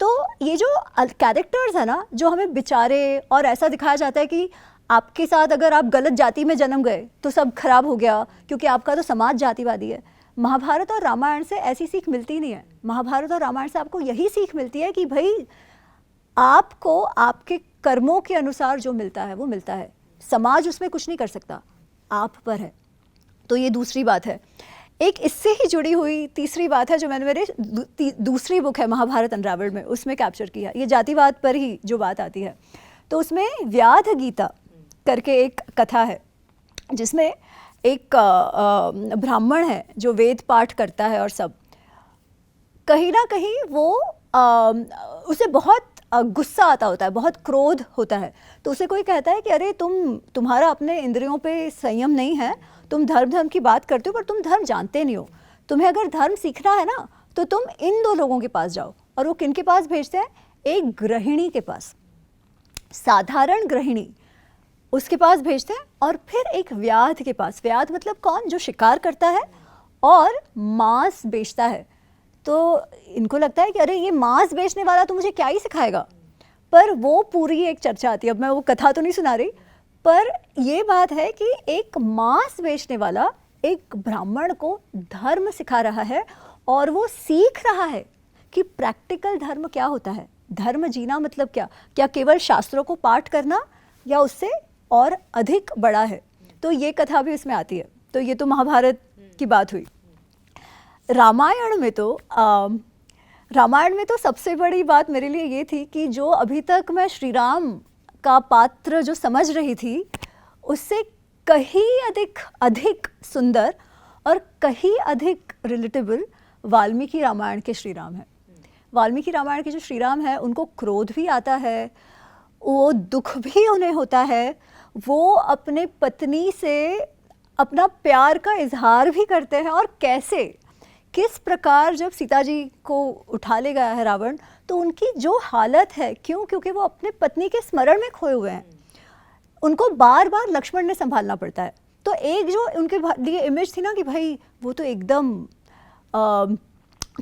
तो ये जो कैरेक्टर्स है ना, जो हमें बेचारे और ऐसा दिखाया जाता है कि आपके साथ अगर आप गलत जाति में जन्म गए तो सब खराब हो गया क्योंकि आपका तो समाज जातिवादी है। महाभारत और रामायण से ऐसी सीख मिलती नहीं है। महाभारत और रामायण से आपको यही सीख मिलती है कि भाई आपको आपके कर्मों के अनुसार जो मिलता है वो मिलता है, समाज उसमें कुछ नहीं कर सकता, आप पर है। तो ये दूसरी बात है। एक इससे ही जुड़ी हुई तीसरी बात है जो मैंने मेरे दूसरी बुक है महाभारत अनरावल्ड में उसमें कैप्चर किया, ये जातिवाद पर ही जो बात आती है। तो उसमें व्याध गीता करके एक कथा है जिसमें एक ब्राह्मण है जो वेद पाठ करता है और सब, कहीं ना कहीं वो उसे बहुत गुस्सा आता होता है, बहुत क्रोध होता है। तो उसे कोई कहता है कि अरे तुम्हारा अपने इंद्रियों पे संयम नहीं है, तुम धर्म की बात करते हो पर तुम धर्म जानते नहीं हो, तुम्हें अगर धर्म सीखना है ना तो तुम इन 2 लोगों के पास जाओ। और वो किन के पास भेजते हैं? एक गृहिणी के पास, साधारण गृहिणी, उसके पास भेजते हैं, और फिर एक व्याध के पास। व्याध मतलब कौन? जो शिकार करता है और मांस बेचता है। तो इनको लगता है कि अरे ये मांस बेचने वाला तो मुझे क्या ही सिखाएगा, पर वो पूरी एक चर्चा आती है। अब मैं वो कथा तो नहीं सुना रही, पर ये बात है कि एक मांस बेचने वाला एक ब्राह्मण को धर्म सिखा रहा है और वो सीख रहा है कि प्रैक्टिकल धर्म क्या होता है, धर्म जीना मतलब क्या केवल शास्त्रों को पाठ करना या उससे और अधिक बड़ा है। तो ये कथा भी उसमें आती है। तो ये तो महाभारत की बात हुई। रामायण में तो सबसे बड़ी बात मेरे लिए ये थी कि जो अभी तक मैं श्री राम का पात्र जो समझ रही थी उससे कहीं अधिक सुंदर और कहीं अधिक रिलेटेबल वाल्मीकि रामायण के श्री राम है। वाल्मीकि रामायण के जो श्री राम है उनको क्रोध भी आता है, वो दुख भी उन्हें होता है, वो अपने पत्नी से अपना प्यार का इजहार भी करते हैं। और कैसे, किस प्रकार जब सीता जी को उठा ले गया है रावण तो उनकी जो हालत है, क्योंकि वो अपने पत्नी के स्मरण में खोए हुए हैं, उनको बार बार लक्ष्मण ने संभालना पड़ता है। तो एक जो उनके लिए इमेज थी ना कि भाई वो तो एकदम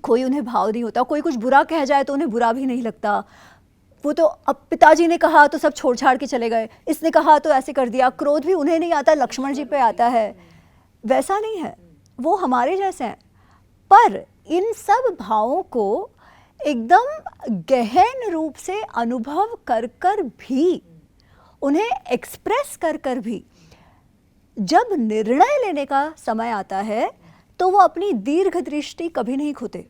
कोई उन्हें भाव नहीं होता, कोई कुछ बुरा कह जाए तो उन्हें बुरा भी नहीं लगता, वो तो अब पिताजी ने कहा तो सब छोड़ छाड़ के चले गए, इसने कहा तो ऐसे कर दिया, क्रोध भी उन्हें नहीं आता, लक्ष्मण जी पे आता है। वैसा नहीं है, वो हमारे जैसे हैं। पर इन सब भावों को एकदम गहन रूप से अनुभव कर भी, उन्हें एक्सप्रेस कर भी जब निर्णय लेने का समय आता है तो वो अपनी दीर्घ दृष्टि कभी नहीं खोते।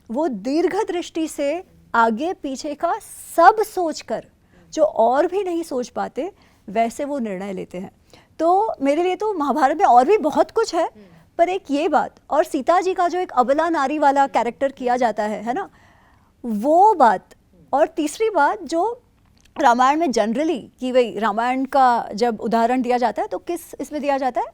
वो दीर्घ दृष्टि से आगे पीछे का सब सोचकर, जो और भी नहीं सोच पाते, वैसे वो निर्णय लेते हैं। तो मेरे लिए तो महाभारत में और भी बहुत कुछ है, पर एक ये बात, और सीता जी का जो एक अबला नारी वाला कैरेक्टर किया जाता है ना, वो बात। और तीसरी बात जो रामायण में जनरली कि भाई रामायण का जब उदाहरण दिया जाता है तो किस इसमें दिया जाता है,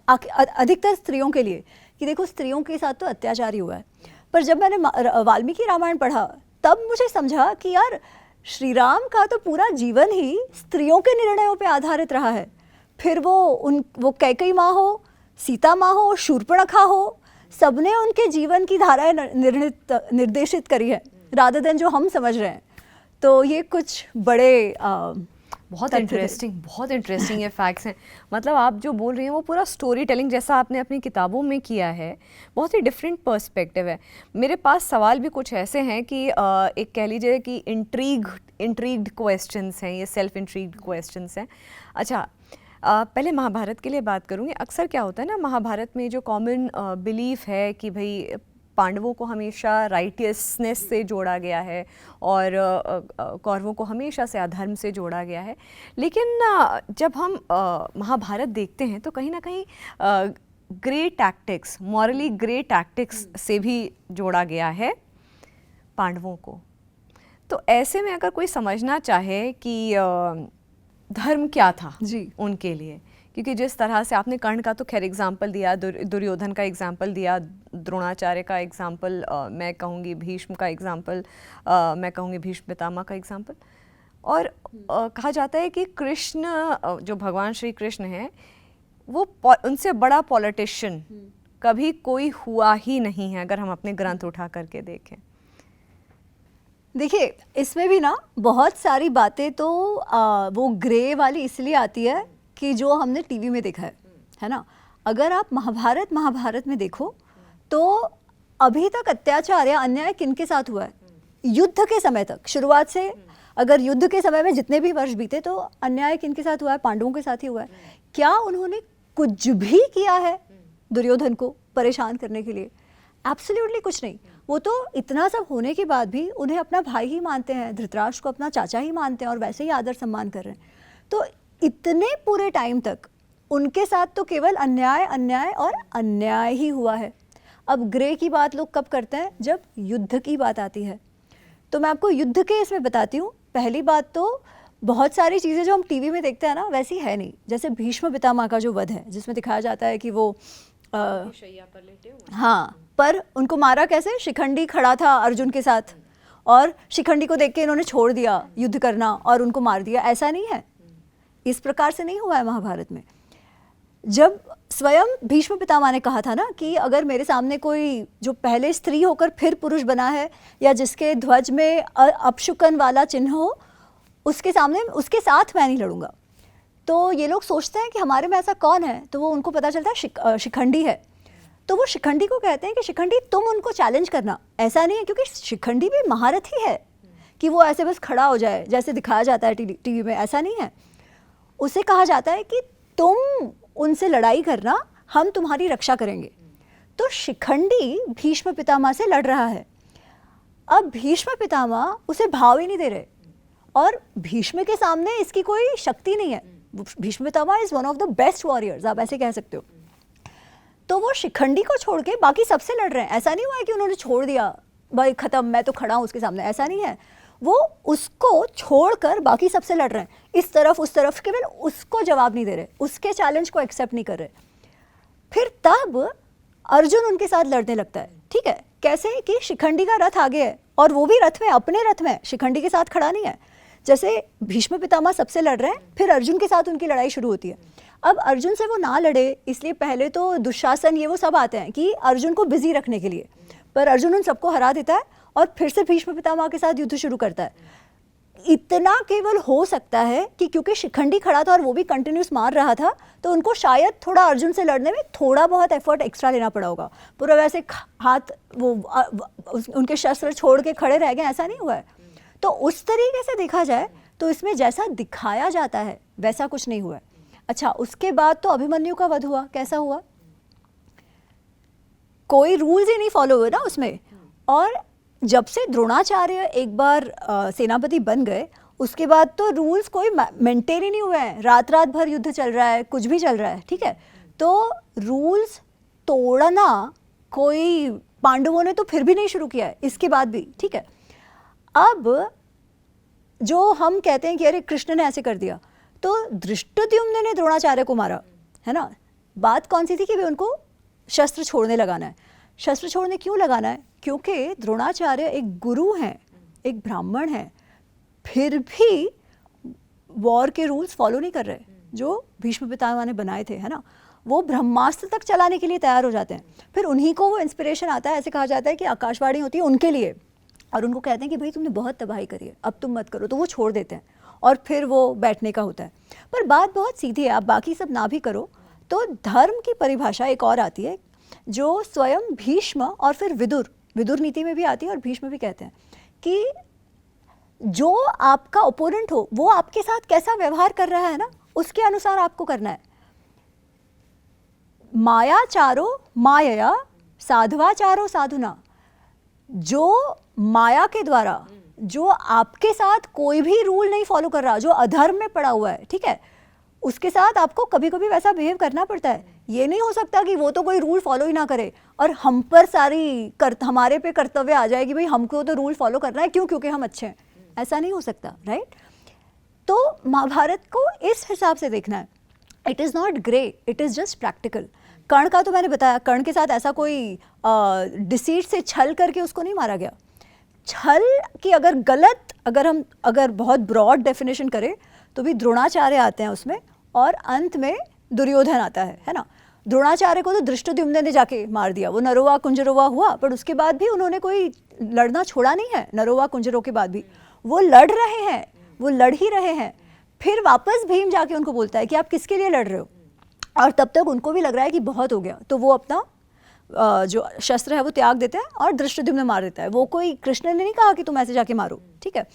अधिकतर स्त्रियों के लिए, कि देखो स्त्रियों के साथ तो अत्याचार ही हुआ है। पर जब मैंने वाल्मीकि रामायण पढ़ा तब मुझे समझा कि यार श्री राम का तो पूरा जीवन ही स्त्रियों के निर्णयों पे आधारित रहा है। फिर वो कैकेयी माँ हो, सीता माँ हो, शूर्पणखा हो, सबने उनके जीवन की धाराएं निर्देशित करी है रादर देन जो हम समझ रहे हैं। तो ये कुछ बड़े बहुत इंटरेस्टिंग ये फैक्ट्स हैं। मतलब आप जो बोल रही हैं वो पूरा स्टोरी टेलिंग जैसा आपने अपनी किताबों में किया है, बहुत ही डिफरेंट पर्सपेक्टिव है। मेरे पास सवाल भी कुछ ऐसे हैं कि एक कह लीजिए कि इंट्रीग्ड क्वेश्चंस हैं, ये सेल्फ इंट्रीग्ड क्वेश्चंस हैं। अच्छा, पहले महाभारत के लिए बात करूँगी। अक्सर क्या होता है ना, महाभारत में जो कॉमन बिलीफ है कि भाई पांडवों को हमेशा राइटियसनेस से जोड़ा गया है और कौरवों को हमेशा से अधर्म से जोड़ा गया है। लेकिन जब हम महाभारत देखते हैं तो कहीं ना कहीं grey tactics, morally grey tactics से भी जोड़ा गया है पांडवों को। तो ऐसे में अगर कोई समझना चाहे कि धर्म क्या था जी उनके लिए, क्योंकि जिस तरह से आपने कर्ण का तो खैर एग्जाम्पल दिया, दुर्योधन का एग्जाम्पल दिया, द्रोणाचार्य का एग्जाम्पल, मैं कहूँगी भीष्म का एग्जाम्पल, मैं कहूँगी भीष्म पितामह का एग्जाम्पल, और कहा जाता है कि कृष्ण जो भगवान श्री कृष्ण हैं वो उनसे बड़ा पॉलिटिशियन कभी कोई हुआ ही नहीं है, अगर हम अपने ग्रंथ उठा करके देखें। देखिए इसमें भी ना बहुत सारी बातें तो वो ग्रे वाली इसलिए आती है कि जो हमने टीवी में देखा है ना। अगर आप महाभारत में देखो तो अभी तक अत्याचार या अन्याय किनके साथ हुआ है? युद्ध के समय तक, शुरुआत से अगर युद्ध के समय में जितने भी वर्ष बीते तो अन्याय किनके साथ हुआ है? पांडवों के साथ ही हुआ है। क्या उन्होंने कुछ भी किया है दुर्योधन को परेशान करने के लिए? एब्सोल्युटली कुछ नहीं। वो तो इतना सब होने के बाद भी उन्हें अपना भाई ही मानते हैं, धृतराष्ट्र को अपना चाचा ही मानते हैं और वैसे ही आदर सम्मान कर रहे हैं। तो इतने पूरे टाइम तक उनके साथ तो केवल अन्याय अन्याय और अन्याय ही हुआ है। अब ग्रे की बात लोग कब करते हैं? जब युद्ध की बात आती है। तो मैं आपको युद्ध के इसमें बताती हूँ। पहली बात तो बहुत सारी चीज़ें जो हम टीवी में देखते हैं ना वैसी है नहीं। जैसे भीष्म पितामह का जो वध है जिसमें दिखाया जाता है कि वो शैया पर लेटे हुए। हाँ, पर उनको मारा कैसे? शिखंडी खड़ा था अर्जुन के साथ और शिखंडी को देख के इन्होंने छोड़ दिया युद्ध करना और उनको मार दिया। ऐसा नहीं है, इस प्रकार से नहीं हुआ है महाभारत में। जब स्वयं भीष्म पितामह ने कहा था ना कि अगर मेरे सामने कोई जो पहले स्त्री होकर फिर पुरुष बना है या जिसके ध्वज में अपशुकन वाला चिन्ह हो, उसके सामने उसके साथ मैं नहीं लड़ूंगा। तो ये लोग सोचते हैं कि हमारे में ऐसा कौन है, तो वो उनको पता चलता है शिखंडी है। तो वो शिखंडी को कहते हैं कि शिखंडी तुम उनको चैलेंज करना। ऐसा नहीं है, क्योंकि शिखंडी भी महारथी है कि वो ऐसे बस खड़ा हो जाए जैसे दिखाया जाता है टीवी में, ऐसा नहीं है। उसे कहा जाता है कि तुम उनसे लड़ाई करना, हम तुम्हारी रक्षा करेंगे। तो शिखंडी भीष्म पितामह से लड़ रहा है। अब भीष्म पितामह उसे भाव ही नहीं दे रहे और भीष्म के सामने इसकी कोई शक्ति नहीं है। Bhishma Pitamah is one of the best warriors, आप ऐसे कह सकते हो। तो वो शिखंडी को छोड़ के बाकी सबसे लड़ रहे हैं। ऐसा नहीं हुआ है कि उन्होंने छोड़ दिया, भाई खत्म, मैं तो खड़ा हूं उसके सामने, ऐसा नहीं है। वो उसको छोड़कर बाकी सबसे लड़ रहे हैं, इस तरफ उस तरफ, केवल उसको जवाब नहीं दे रहे, उसके चैलेंज को एक्सेप्ट नहीं कर रहे। फिर तब अर्जुन उनके साथ लड़ने लगता है। ठीक है, कैसे कि शिखंडी का रथ आगे है और वो भी रथ में, अपने रथ में, शिखंडी के साथ खड़ा नहीं है। जैसे भीष्म पितामह सबसे लड़ रहे हैं, फिर अर्जुन के साथ उनकी लड़ाई शुरू होती है। अब अर्जुन से वो ना लड़े इसलिए पहले तो दुशासन ये वो सब आते हैं कि अर्जुन को बिजी रखने के लिए, पर अर्जुन उन सबको हरा देता है और फिर से भीष्म पितामह के साथ युद्ध शुरू करता है। इतना केवल हो सकता है कि क्योंकि शिखंडी खड़ा था और वो भी कंटिन्यूस मार रहा था, तो उनको शायद थोड़ा अर्जुन से लड़ने में थोड़ा बहुत एफर्ट एक्स्ट्रा लेना पड़ा होगा। पूरा वैसे हाथ वो उनके शस्त्र छोड़ के खड़े रह गए, ऐसा नहीं हुआ है। तो उस तरीके से देखा जाए तो इसमें जैसा दिखाया जाता है वैसा कुछ नहीं हुआ है। अच्छा, उसके बाद तो अभिमन्यु का वध हुआ। कैसा हुआ? कोई रूल्स ही नहीं फॉलो हुए ना उसमें। और जब से द्रोणाचार्य एक बार सेनापति बन गए, उसके बाद तो रूल्स कोई मेंटेन ही नहीं हुए हैं। रात रात भर युद्ध चल रहा है, कुछ भी चल रहा है। ठीक है, तो रूल्स तोड़ना कोई पांडवों ने तो फिर भी नहीं शुरू किया है इसके बाद भी। ठीक है, अब जो हम कहते हैं कि अरे कृष्ण ने ऐसे कर दिया, तो धृष्टद्युम्न ने द्रोणाचार्य को मारा, है ना। बात कौन सी थी कि वे उनको शस्त्र छोड़ने लगाना है। शस्त्र छोड़ने क्यों लगाना है? क्योंकि द्रोणाचार्य एक गुरु हैं, एक ब्राह्मण हैं, फिर भी वॉर के रूल्स फॉलो नहीं कर रहे जो भीष्म पितामह ने बनाए थे, है ना। वो ब्रह्मास्त्र तक चलाने के लिए तैयार हो जाते हैं। फिर उन्हीं को वो इंस्पिरेशन आता है। ऐसे कहा जाता है कि आकाशवाणी होती है उनके लिए और उनको कहते हैं कि भाई तुमने बहुत तबाही करी है, अब तुम मत करो, तो वो छोड़ देते हैं और फिर वो बैठने का होता है। पर बात बहुत सीधी है, आप बाकी सब ना भी करो तो धर्म की परिभाषा एक और आती है जो स्वयं भीष्म और फिर विदुर नीति में भी आती है और भीष्म भी कहते हैं कि जो आपका ओपोनेंट हो वो आपके साथ कैसा व्यवहार कर रहा है ना, उसके अनुसार आपको करना है। मायाचारो मायया, साधवाचारो साधुना। जो माया के द्वारा, जो आपके साथ कोई भी रूल नहीं फॉलो कर रहा, जो अधर्म में पड़ा हुआ है, ठीक है, उसके साथ आपको कभी कभी वैसा बिहेव करना पड़ता है। ये नहीं हो सकता कि वो तो कोई रूल फॉलो ही ना करे और हम पर हमारे पे कर्तव्य आ जाए कि भाई हमको तो रूल फॉलो करना है, क्योंकि हम अच्छे हैं। ऐसा नहीं हो सकता, राइट। तो महाभारत को इस हिसाब से देखना है। It is not grey, it is just practical. Karna का तो मैंने बताया, कर्ण के साथ ऐसा कोई डिसीट से छल करके उसको नहीं मारा गया। छल की अगर बहुत ब्रॉड डेफिनेशन करें तो भी द्रोणाचार्य आते हैं उसमें, और अंत में दुर्योधन आता है ना। द्रोणाचार्य को तो धृष्टद्युम्न ने जाके मार दिया, वो नरोवा कुंजरोवा हुआ, पर उसके बाद भी उन्होंने कोई लड़ना छोड़ा नहीं है। नरोवा कुंजरों के बाद भी वो लड़ रहे हैं, वो लड़ ही रहे हैं। फिर वापस भीम जाके उनको बोलता है कि आप किसके लिए लड़ रहे हो, और तब तक उनको भी लग रहा है कि बहुत हो गया, तो वो अपना जो शस्त्र है वो त्याग देते हैं और धृष्टद्युम्न मार देता है। वो कोई कृष्ण ने नहीं कहा कि तुम ऐसे जाके मारो, ठीक है।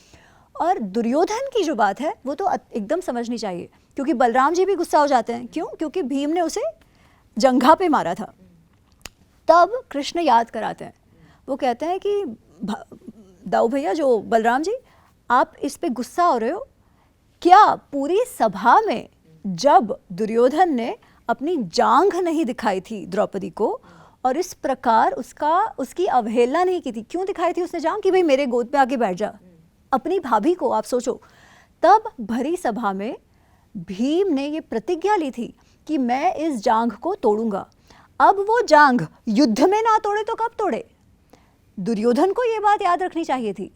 और दुर्योधन की जो बात है वो तो एकदम समझनी चाहिए, क्योंकि बलराम जी भी गुस्सा हो जाते हैं। क्यों? क्योंकि भीम ने उसे जंघा पे मारा था। तब कृष्ण याद कराते हैं, वो कहते हैं कि दाऊ भैया, जो बलराम जी, आप इस पे गुस्सा हो रहे हो क्या? पूरी सभा में जब दुर्योधन ने अपनी जांघ नहीं दिखाई थी द्रौपदी को, और इस प्रकार उसकी अवहेलना नहीं की थी, क्यों दिखाई थी उसने जांघ? कि भाई मेरे गोद पे आके बैठ जा, अपनी भाभी को। आप सोचो, तब भरी सभा में भीम ने ये प्रतिज्ञा ली थी कि मैं इस जांघ को तोड़ूंगा। अब वो जांघ युद्ध में ना तोड़े तो कब तोड़े? दुर्योधन को ये बात याद रखनी चाहिए थी।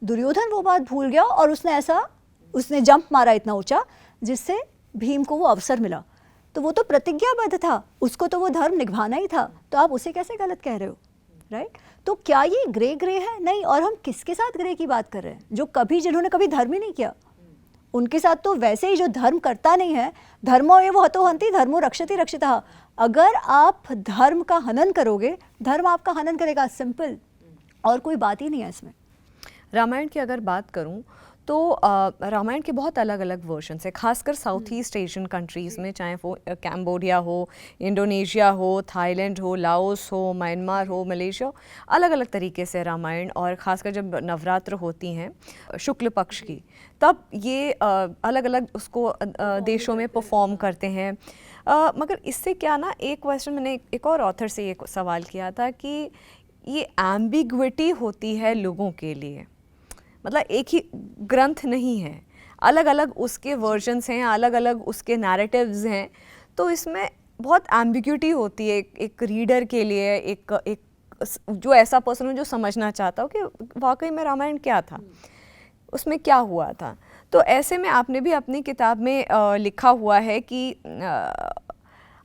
दुर्योधन वो बात भूल गया और उसने जंप मारा इतना ऊंचा जिससे भीम को वो अवसर मिला। तो वो तो प्रतिज्ञाबद्ध था, उसको तो वो धर्म निभाना ही था, तो आप उसे कैसे गलत कह रहे हो, राइट? तो क्या ये ग्रे है? नहीं। और हम किसके साथ ग्रे की बात कर रहे हैं? जिन्होंने कभी धर्म ही नहीं किया, उनके साथ तो वैसे ही जो धर्म करता नहीं है, धर्मो एव हतो हन्ति धर्मो रक्षति रक्षितः। अगर आप धर्म का हनन करोगे, धर्म आपका हनन करेगा, सिंपल, और कोई बात ही नहीं है इसमें। रामायण की अगर बात करूं तो रामायण के बहुत अलग अलग वर्जन्स है, खासकर साउथ ईस्ट एशियन कंट्रीज़ में, चाहे वो कैम्बोडिया हो, इंडोनेशिया हो, थाईलैंड हो, लाओस हो, म्यांमार हो, मलेशिया हो, अलग अलग तरीके से रामायण। और ख़ासकर जब नवरात्र होती हैं शुक्ल पक्ष की, तब ये अलग अलग उसको देशों में परफॉर्म करते हैं। मगर इससे क्या ना, एक क्वेश्चन मैंने एक और ऑथर से ये सवाल किया था कि ये एम्बिग्विटी होती है लोगों के लिए, मतलब एक ही ग्रंथ नहीं है, अलग अलग उसके वर्जन्स हैं, अलग अलग उसके नैरेटिव्स हैं, तो इसमें बहुत एम्बिग्यूटी होती है एक रीडर के लिए, एक जो ऐसा पर्सन हो जो समझना चाहता हो कि वाकई में रामायण क्या था, उसमें क्या हुआ था। तो ऐसे में आपने भी अपनी किताब में लिखा हुआ है कि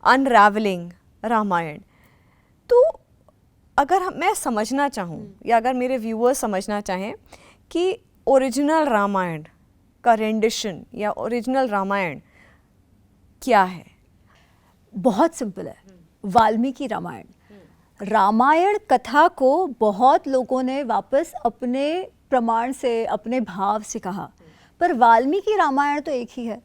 अनरावलिंग रामायण। तो अगर मैं समझना चाहूँ या अगर मेरे व्यूअर्स समझना चाहें कि ओरिजिनल रामायण का रेंडिशन या ओरिजिनल रामायण क्या है, बहुत सिंपल है, वाल्मीकि रामायण। रामायण कथा को बहुत लोगों ने वापस अपने प्रमाण से, अपने भाव से कहा, पर वाल्मीकि रामायण तो एक ही है।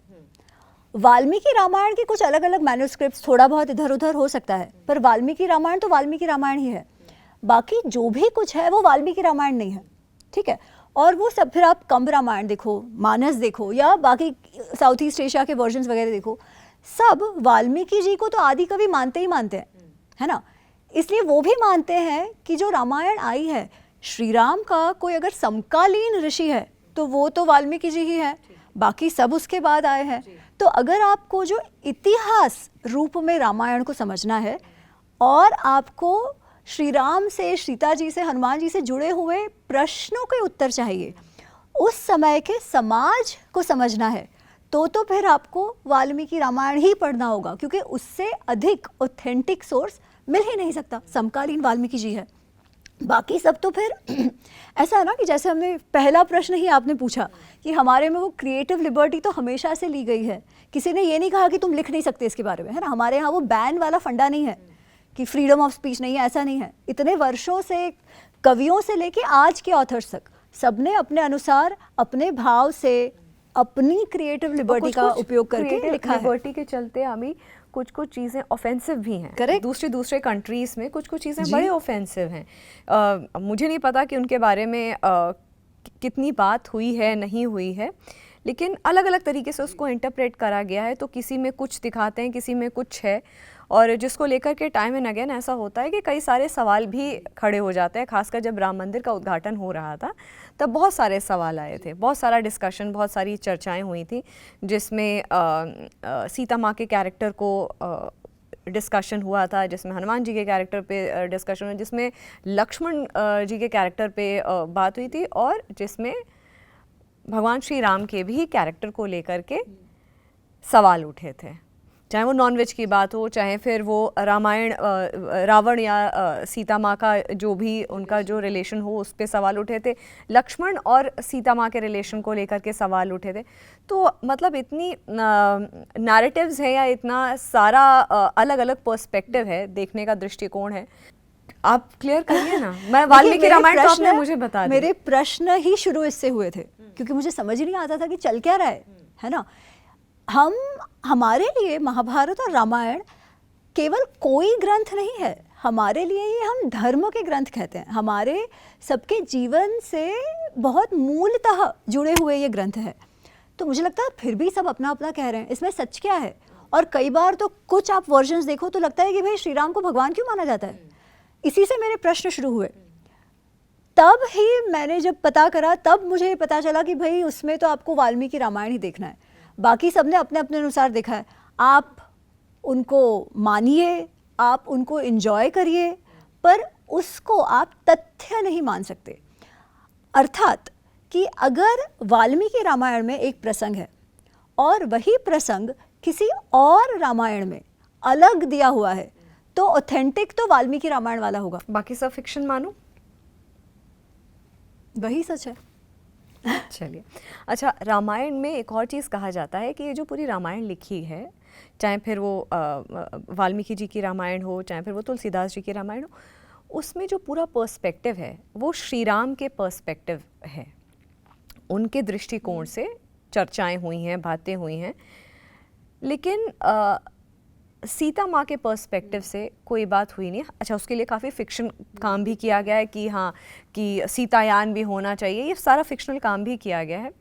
वाल्मीकि रामायण के कुछ अलग अलग मैन्युस्क्रिप्ट्स, थोड़ा बहुत इधर उधर हो सकता है, पर वाल्मीकि रामायण तो वाल्मीकि रामायण ही है। बाकी जो भी कुछ है वो वाल्मीकि रामायण नहीं है, ठीक है। और वो सब फिर आप कंब रामायण देखो, मानस देखो, या बाकी साउथ ईस्ट एशिया के वर्जन्स वगैरह देखो, सब वाल्मीकि जी को तो आदि कवि मानते ही मानते हैं, है ना। इसलिए वो भी मानते हैं कि जो रामायण आई है, श्री राम का कोई अगर समकालीन ऋषि है तो वो तो वाल्मीकि जी ही है, बाकी सब उसके बाद आए हैं। तो अगर आपको जो इतिहास रूप में रामायण को समझना है और आपको श्री राम से, सीता जी से, हनुमान जी से जुड़े हुए प्रश्नों के उत्तर चाहिए, उस समय के समाज को समझना है, तो फिर आपको वाल्मीकि रामायण ही पढ़ना होगा, क्योंकि उससे अधिक ऑथेंटिक सोर्स मिल ही नहीं सकता। समकालीन वाल्मीकि जी है, बाकी सब तो फिर ऐसा है ना कि जैसे हमने पहला प्रश्न ही आपने पूछा कि हमारे में वो क्रिएटिव लिबर्टी तो हमेशा से ली गई है, किसी ने ये नहीं कहा कि तुम लिख नहीं सकते इसके बारे में, है ना। हमारे यहाँ वो बैन वाला फंडा नहीं है कि फ्रीडम ऑफ स्पीच नहीं है, ऐसा नहीं है। इतने वर्षों से कवियों से लेके आज के ऑथर्स तक सबने अपने अनुसार, अपने भाव से, अपनी क्रिएटिव लिबर्टी का उपयोग करके लिखा है। लिबर्टी के चलते अभी कुछ चीज़ें ऑफेंसिव भी हैं, करेक्ट। दूसरे कंट्रीज़ में कुछ चीज़ें बड़े ऑफेंसिव हैं। मुझे नहीं पता कि उनके बारे में कितनी बात हुई है, नहीं हुई है, लेकिन अलग अलग तरीके से उसको इंटरप्रेट करा गया है। तो किसी में कुछ दिखाते हैं, किसी में कुछ है, और जिसको लेकर के टाइम एंड अगेन ऐसा होता है कि कई सारे सवाल भी खड़े हो जाते हैं। खासकर जब राम मंदिर का उद्घाटन हो रहा था तब बहुत सारे सवाल आए थे, बहुत सारा डिस्कशन, बहुत सारी चर्चाएं हुई थी, जिसमें सीता माँ के कैरेक्टर को डिस्कशन हुआ था, जिसमें हनुमान जी के कैरेक्टर पे डिस्कशन हुआ, जिसमें लक्ष्मण जी के कैरेक्टर पे बात हुई थी, और जिसमें भगवान श्री राम के भी कैरेक्टर को लेकर के सवाल उठे थे, चाहे वो नॉनवेज की बात हो, चाहे फिर वो रामायण रावण या सीता माँ का जो भी उनका जो रिलेशन हो उस पर सवाल उठे थे, लक्ष्मण और सीता माँ के रिलेशन को लेकर के सवाल उठे थे। तो मतलब इतनी नैरेटिव्स है या इतना सारा अलग अलग पर्सपेक्टिव है, देखने का दृष्टिकोण है। आप क्लियर करिए ना। मैं वाल्मीकि रामायण तो आपने मुझे बता दिया। मेरे प्रश्न ही शुरू इससे हुए थे, क्योंकि मुझे समझ ही नहीं आता था कि चल क्या रहा है ना। हमारे लिए महाभारत और रामायण केवल कोई ग्रंथ नहीं है, हमारे लिए ये हम धर्म के ग्रंथ कहते हैं, हमारे सबके जीवन से बहुत मूलतः जुड़े हुए ये ग्रंथ है। तो मुझे लगता है फिर भी सब अपना अपना कह रहे हैं, इसमें सच क्या है। और कई बार तो कुछ आप वर्जन्स देखो तो लगता है कि भाई श्री राम को भगवान क्यों माना जाता है। इसी से मेरे प्रश्न शुरू हुए। तब ही मैंने जब पता करा तब मुझे पता चला कि भाई उसमें तो आपको वाल्मीकि रामायण ही देखना है, बाकी सबने अपने अपने अनुसार देखा है। आप उनको मानिए, आप उनको एंजॉय करिए, पर उसको आप तथ्य नहीं मान सकते। अर्थात कि अगर वाल्मीकि रामायण में एक प्रसंग है और वही प्रसंग किसी और रामायण में अलग दिया हुआ है, तो ऑथेंटिक तो वाल्मीकि रामायण वाला होगा, बाकी सब फिक्शन मानो, वही सच है। चलिए, अच्छा, रामायण में एक और चीज़ कहा जाता है कि ये जो पूरी रामायण लिखी है, चाहे फिर वो वाल्मीकि जी की रामायण हो, चाहे फिर वो तुलसीदास जी की रामायण हो, उसमें जो पूरा पर्सपेक्टिव है वो श्री राम के पर्सपेक्टिव है, उनके दृष्टिकोण से चर्चाएं हुई हैं, बातें हुई हैं। लेकिन सीता माँ के पर्सपेक्टिव से कोई बात हुई नहीं। अच्छा, उसके लिए काफ़ी फिक्शन काम भी किया गया है कि हाँ, कि सीतायान भी होना चाहिए, ये सारा फिक्शनल काम भी किया गया है।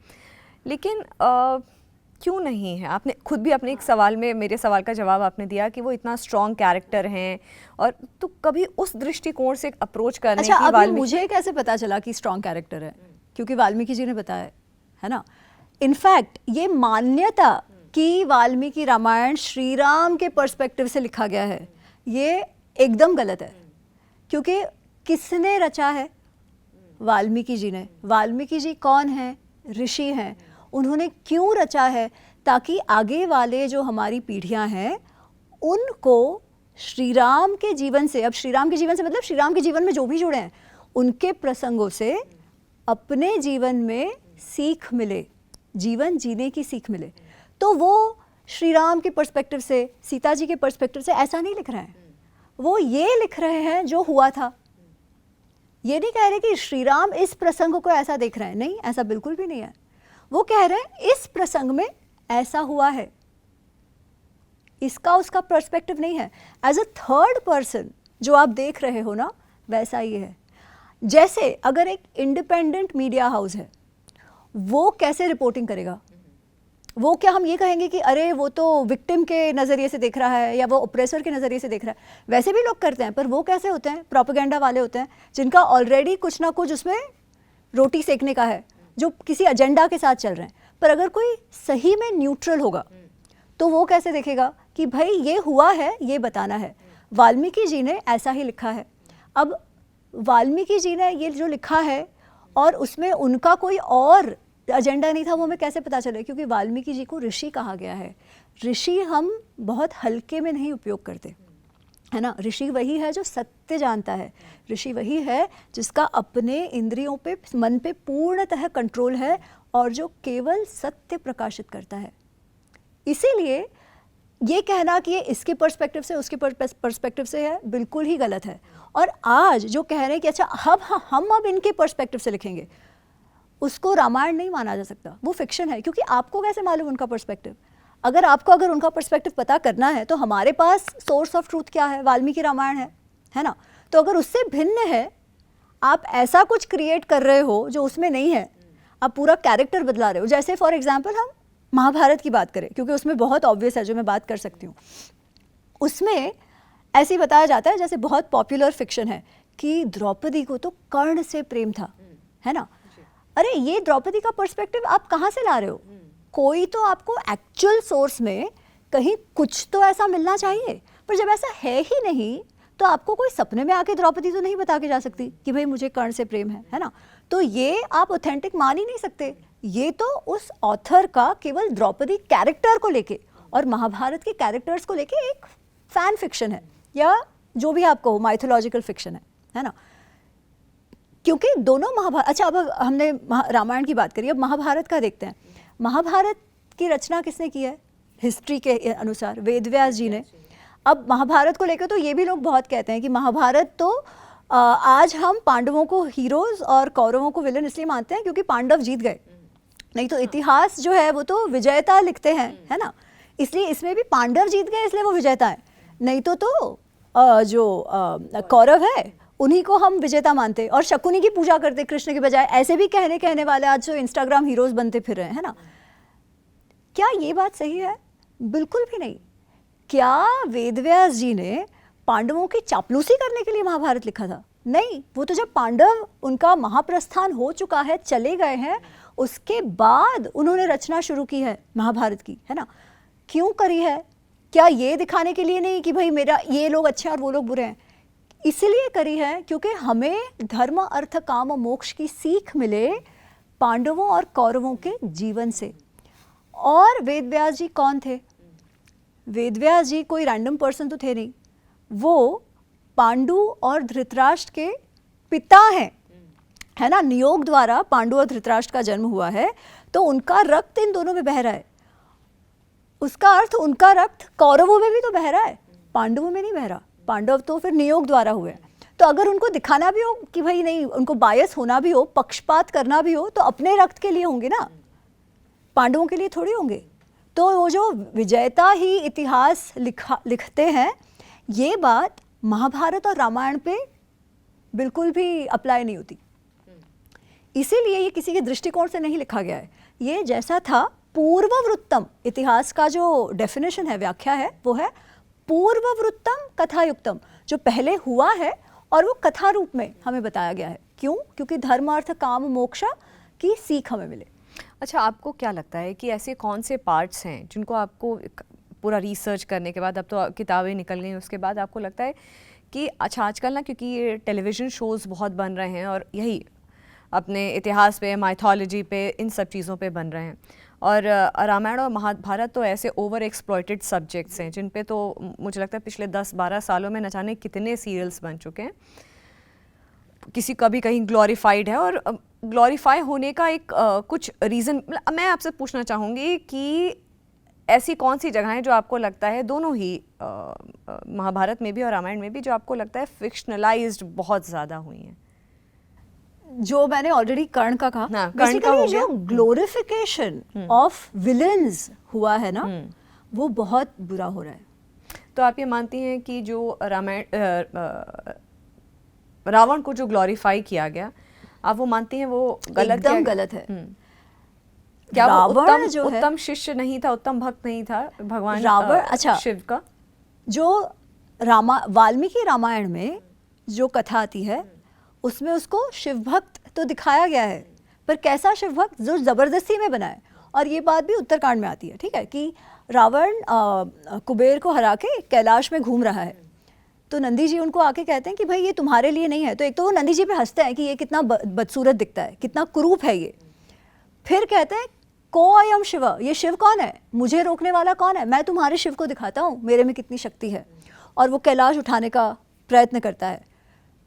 लेकिन क्यों नहीं है? आपने खुद भी अपने एक सवाल में मेरे सवाल का जवाब आपने दिया कि वो इतना स्ट्रॉन्ग कैरेक्टर हैं, और तो कभी उस दृष्टिकोण से अप्रोच करने अच्छा, की अभी मुझे कैसे पता चला कि स्ट्रॉन्ग कैरेक्टर है? क्योंकि वाल्मीकि जी ने बताया है ना। इनफैक्ट ये मान्यता कि वाल्मीकि रामायण श्री राम के पर्सपेक्टिव से लिखा गया है, ये एकदम गलत है। क्योंकि किसने रचा है? वाल्मीकि जी ने। वाल्मीकि जी कौन है? ऋषि हैं। उन्होंने क्यों रचा है? ताकि आगे वाले जो हमारी पीढ़ियां हैं उनको श्री राम के जीवन से, अब श्री राम के जीवन से मतलब श्री राम के जीवन में जो भी जुड़े हैं उनके प्रसंगों से अपने जीवन में सीख मिले, जीवन जीने की सीख मिले। तो वो श्री राम के पर्सपेक्टिव से, सीता जी के पर्सपेक्टिव से ऐसा नहीं लिख रहे हैं, वो ये लिख रहे हैं जो हुआ था। ये नहीं कह रहे कि श्री राम इस प्रसंग को ऐसा देख रहे हैं, नहीं, ऐसा बिल्कुल भी नहीं है। वो कह रहे हैं इस प्रसंग में ऐसा हुआ है, इसका उसका पर्सपेक्टिव नहीं है। एज अ थर्ड पर्सन जो आप देख रहे हो ना, वैसा ही है। जैसे अगर एक इंडिपेंडेंट मीडिया हाउस है, वो कैसे रिपोर्टिंग करेगा? वो क्या हम ये कहेंगे कि अरे वो तो विक्टिम के नज़रिए से देख रहा है या वो ऑप्रेसर के नज़रिए से देख रहा है? वैसे भी लोग करते हैं, पर वो कैसे होते हैं? प्रोपेगेंडा वाले होते हैं, जिनका ऑलरेडी कुछ ना कुछ उसमें रोटी सेकने का है, जो किसी एजेंडा के साथ चल रहे हैं। पर अगर कोई सही में न्यूट्रल होगा तो वो कैसे देखेगा कि भाई ये हुआ है, ये बताना है। वाल्मीकि जी ने ऐसा ही लिखा है। अब वाल्मीकि जी ने ये जो लिखा है और उसमें उनका कोई और एजेंडा नहीं था, वो हमें कैसे पता चले? क्योंकि वाल्मीकि जी को ऋषि कहा गया है। ऋषि हम बहुत हल्के में नहीं उपयोग करते, है ना। ऋषि वही है जो सत्य जानता है, ऋषि वही है जिसका अपने इंद्रियों पे, मन पे पूर्णतः कंट्रोल है और जो केवल सत्य प्रकाशित करता है। इसीलिए ये कहना कि ये इसके पर्सपेक्टिव से उसके पर्सपेक्टिव से है, बिल्कुल ही गलत है। और आज जो कह रहे हैं कि अच्छा हम अब इनके पर्सपेक्टिव से लिखेंगे, उसको रामायण नहीं माना जा सकता, वो फिक्शन है। क्योंकि आपको कैसे मालूम उनका पर्सपेक्टिव? अगर उनका पर्सपेक्टिव पता करना है तो हमारे पास सोर्स ऑफ ट्रूथ क्या है? वाल्मीकि रामायण है ना। तो अगर उससे भिन्न है, आप ऐसा कुछ क्रिएट कर रहे हो जो उसमें नहीं है, आप पूरा कैरेक्टर बदला रहे हो। जैसे फॉर एग्जाम्पल हम महाभारत की बात करें, क्योंकि उसमें बहुत ऑब्वियस है, जो मैं बात कर सकती हूँ। उसमें ऐसे ही बताया जाता है, जैसे बहुत पॉपुलर फिक्शन है कि द्रौपदी को तो कर्ण से प्रेम था, है ना। अरे ये द्रौपदी का पर्सपेक्टिव आप कहाँ से ला रहे हो? कोई तो आपको एक्चुअल सोर्स में कहीं कुछ तो ऐसा मिलना चाहिए। पर जब ऐसा है ही नहीं तो आपको कोई सपने में आके द्रौपदी तो नहीं बता के जा सकती कि भाई मुझे कर्ण से प्रेम है ना। तो ये आप ऑथेंटिक मान ही नहीं सकते। ये तो उस ऑथर का केवल द्रौपदी कैरेक्टर को लेके और महाभारत के कैरेक्टर्स को लेके एक फैन फिक्शन है, या जो भी आपको माइथोलॉजिकल फिक्शन है ना। क्योंकि दोनों महाभारत, अच्छा अब हमने रामायण की बात करी, अब महाभारत का देखते हैं। महाभारत की रचना किसने की है हिस्ट्री के अनुसार? वेदव्यास जी ने। अब महाभारत को लेकर तो ये भी लोग बहुत कहते हैं कि महाभारत तो आज हम पांडवों को हीरोज और कौरवों को विलन इसलिए मानते हैं क्योंकि पांडव जीत गए, नहीं तो इतिहास जो है वो तो विजेता लिखते हैं, है ना। इसलिए इसमें भी पांडव जीत गए इसलिए वो विजेता है, नहीं तो जो कौरव है उन्हीं को हम विजेता मानते और शकुनी की पूजा करते कृष्ण के बजाय। ऐसे भी कहने वाले आज जो इंस्टाग्राम हीरोज बनते फिर रहे हैं, है ना। क्या ये बात सही है? बिल्कुल भी नहीं। क्या वेदव्यास जी ने पांडवों की चापलूसी करने के लिए महाभारत लिखा था? नहीं, वो तो जब पांडव उनका महाप्रस्थान हो चुका है, चले गए हैं, उसके बाद उन्होंने रचना शुरू की है महाभारत की, है ना। क्यों करी है? क्या ये दिखाने के लिए नहीं कि भाई मेरा ये लोग अच्छे और वो लोग बुरे हैं? इसलिए करी है क्योंकि हमें धर्म अर्थ काम और मोक्ष की सीख मिले पांडवों और कौरवों के जीवन से। और वेदव्यास जी कौन थे? वेदव्यास जी कोई रैंडम पर्सन तो थे नहीं, वो पांडु और धृतराष्ट्र के पिता हैं, है ना। नियोग द्वारा पांडु और धृतराष्ट्र का जन्म हुआ है, तो उनका रक्त इन दोनों में बह रहा है। उसका अर्थ उनका रक्त कौरवों में भी तो बह रहा है, पांडवों में नहीं बह रहा। पांडव तो फिर नियोग द्वारा हुए। तो अगर उनको दिखाना भी हो कि भाई नहीं, उनको बायस होना भी हो, पक्षपात करना भी हो, तो अपने रक्त के लिए होंगे ना, पांडवों के लिए थोड़ी होंगे। तो वो जो विजेता ही इतिहास लिखते हैं, ये बात महाभारत और रामायण पे बिल्कुल भी अप्लाई नहीं होती। इसीलिए ये किसी के दृष्टिकोण से नहीं लिखा गया है। ये जैसा था पूर्ववृत्तम, इतिहास का जो डेफिनेशन है, व्याख्या है, वो है पूर्ववृत्तम कथायुक्तम, जो पहले हुआ है और वो कथा रूप में हमें बताया गया है। क्यों? क्योंकि धर्म अर्थ काम मोक्ष की सीख हमें मिले। अच्छा, आपको क्या लगता है कि ऐसे कौन से पार्ट्स हैं जिनको आपको पूरा रिसर्च करने के बाद, अब तो किताबें निकल गई, उसके बाद आपको लगता है कि अच्छा आजकल ना, क्योंकि ये टेलीविज़न शोज़ बहुत बन रहे हैं और यही अपने इतिहास पे, माइथोलॉजी पे, इन सब चीज़ों पे बन रहे हैं, और रामायण और महाभारत तो ऐसे ओवर एक्सप्लॉइटेड सब्जेक्ट्स हैं जिन पे तो मुझे लगता है पिछले 10-12 सालों में न जाने कितने सीरियल्स बन चुके हैं। किसी का भी कहीं ग्लोरीफाइड है, और ग्लोरीफाई होने का एक कुछ रीज़न मैं आपसे पूछना चाहूँगी कि ऐसी कौन सी जगह हैं जो आपको लगता है, दोनों ही महाभारत में भी और रामायण में भी, जो आपको लगता है फिक्शनलाइज्ड बहुत ज़्यादा हुई हैं? जो मैंने ऑलरेडी कर्ण का कहा, हाँ, कर्ण का हो गया। जो ग्लोरिफिकेशन ऑफ विलेन्स हुआ है ना, वो बहुत बुरा हो रहा है। तो आप ये मानती हैं कि जो रावण को जो ग्लोरीफाई किया गया, आप वो मानती हैं वो गलत, एकदम गलत है। क्या वो रावण जो है, उत्तम शिष्य नहीं था, उत्तम भक्त नहीं था भगवान रावण? अच्छा, शिव का जो वाल्मीकि रामायण में जो कथा आती है उसमें उसको शिव भक्त तो दिखाया गया है, पर कैसा शिव भक्त? जो जबरदस्ती में बना है। और ये बात भी उत्तरकांड में आती है, ठीक है, कि रावण कुबेर को हरा के कैलाश में घूम रहा है, तो नंदी जी उनको आके कहते हैं कि भाई ये तुम्हारे लिए नहीं है। तो एक तो वो नंदी जी पे हंसते हैं कि ये कितना बदसूरत दिखता है, कितना कुरूप है ये। फिर कहते हैं को अयम शिव, ये शिव कौन है, मुझे रोकने वाला कौन है, मैं तुम्हारे शिव को दिखाता हूँ मेरे में कितनी शक्ति है। और वो कैलाश उठाने का प्रयत्न करता है।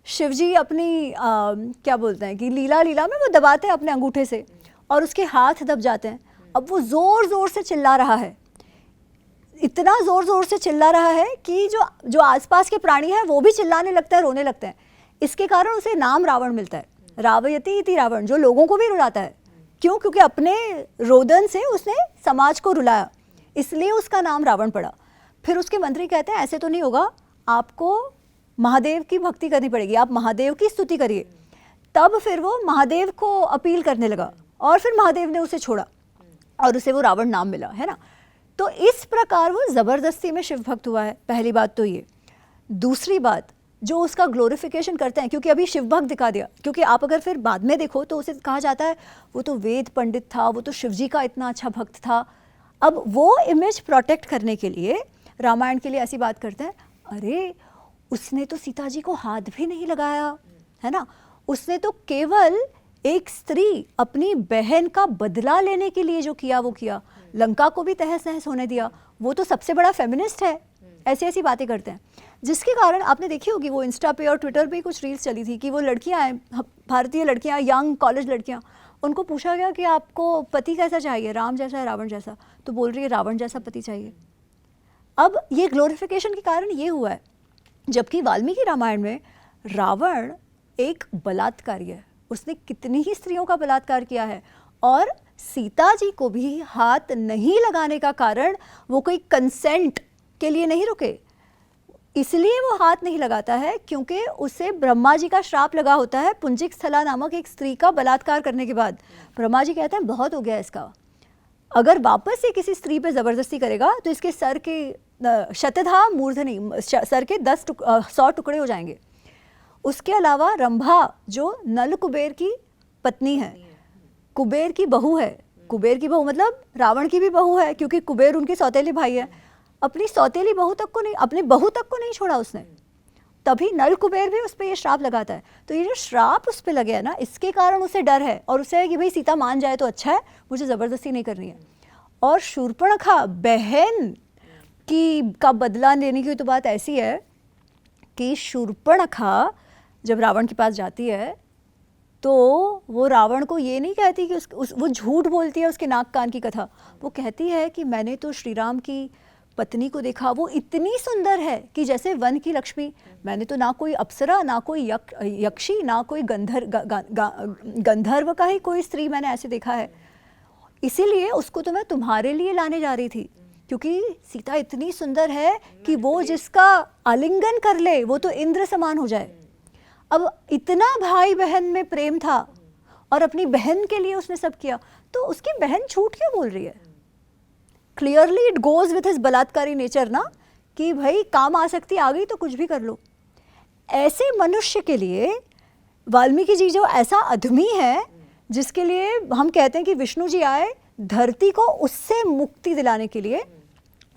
शिवजी अपनी क्या बोलते हैं कि लीला में वो दबाते हैं अपने अंगूठे से, और उसके हाथ दब जाते हैं। अब वो जोर जोर से चिल्ला रहा है, इतना जोर जोर से चिल्ला रहा है कि जो आसपास के प्राणी हैं वो भी चिल्लाने लगते हैं, रोने लगते हैं। इसके कारण उसे नाम रावण मिलता है, रावयति इति रावण, जो लोगों को भी रुलाता है। क्यों? क्योंकि अपने रोदन से उसने समाज को रुलाया, इसलिए उसका नाम रावण पड़ा। फिर उसके मंत्री कहते हैं ऐसे तो नहीं होगा, आपको महादेव की भक्ति करनी पड़ेगी, आप महादेव की स्तुति करिए। तब फिर वो महादेव को अपील करने लगा, और फिर महादेव ने उसे छोड़ा और उसे वो रावण नाम मिला, है ना। तो इस प्रकार वो ज़बरदस्ती में शिव भक्त हुआ है। पहली बात तो ये। दूसरी बात, जो उसका ग्लोरिफिकेशन करते हैं, क्योंकि अभी शिव भक्त दिखा दिया, क्योंकि आप अगर फिर बाद में देखो तो उसे कहा जाता है वो तो वेद पंडित था, वो तो शिवजी का इतना अच्छा भक्त था। अब वो इमेज प्रोटेक्ट करने के लिए रामायण के लिए ऐसी बात करते हैं, अरे उसने तो सीता जी को हाथ भी नहीं लगाया, है ना, उसने तो केवल एक स्त्री अपनी बहन का बदला लेने के लिए जो किया वो किया, लंका को भी तहस नहस होने दिया। वो तो सबसे बड़ा फेमिनिस्ट है। ऐसी ऐसी बातें करते हैं, जिसके कारण आपने देखी होगी वो इंस्टा पे और ट्विटर पे कुछ रील्स चली थी कि वो लड़कियां हैं, भारतीय लड़कियां, यंग कॉलेज लड़कियां, उनको पूछा गया कि आपको पति कैसा चाहिए, राम जैसा है रावण जैसा, तो बोल रही है रावण जैसा पति चाहिए। अब ये ग्लोरिफिकेशन के कारण ये हुआ है, जबकि वाल्मीकि रामायण में रावण एक बलात्कारी है, उसने कितनी ही स्त्रियों का बलात्कार किया है, और सीता जी को भी हाथ नहीं लगाने का कारण वो कोई कंसेंट के लिए नहीं रुके, इसलिए वो हाथ नहीं लगाता है क्योंकि उसे ब्रह्मा जी का श्राप लगा होता है पुंजिक स्थला नामक एक स्त्री का बलात्कार करने के बाद। ब्रह्मा जी कहते हैं बहुत हो गया इसका, अगर वापस से किसी स्त्री पे जबरदस्ती करेगा तो इसके सर के शतधा मूर्धनि, सर के 100 टुकड़े हो जाएंगे। उसके अलावा रंभा जो नल कुबेर की पत्नी है, कुबेर की बहू है, कुबेर की बहू मतलब रावण की भी बहू है क्योंकि कुबेर उनके सौतेले भाई है, अपनी सौतेली बहू तक को नहीं, अपनी बहू तक को नहीं छोड़ा उसने, तभी नल कुबेर भी उस पर ये श्राप लगाता है। तो ये जो श्राप उस पर लगे है ना, इसके कारण उसे डर है, और उसे है कि भाई सीता मान जाए तो अच्छा है, मुझे ज़बरदस्ती नहीं करनी है। और शूर्पणखा बहन का बदला लेने की तो बात ऐसी है कि शूर्पणखा जब रावण के पास जाती है तो वो रावण को ये नहीं कहती कि वो झूठ बोलती है उसके नाक कान की कथा, वो कहती है कि मैंने तो श्री राम की पत्नी को देखा, वो इतनी सुंदर है कि जैसे वन की लक्ष्मी, मैंने तो ना कोई अप्सरा, ना कोई यक्षी, ना कोई गंधर्व का ही कोई स्त्री मैंने ऐसे देखा है, इसीलिए उसको तो मैं तुम्हारे लिए लाने जा रही थी, क्योंकि सीता इतनी सुंदर है कि वो जिसका आलिंगन कर ले वो तो इंद्र समान हो जाए। अब इतना भाई बहन में प्रेम था और अपनी बहन के लिए उसने सब किया, तो उसकी बहन झूठ क्यों बोल रही है? Clearly it goes with his बलात्कारी नेचर ना, कि भाई काम आसक्ति आ गई तो कुछ भी कर लो। ऐसे मनुष्य के लिए वाल्मीकि जी जो ऐसा अधमी है, जिसके लिए हम कहते हैं कि विष्णु जी आए धरती को उससे मुक्ति दिलाने के लिए,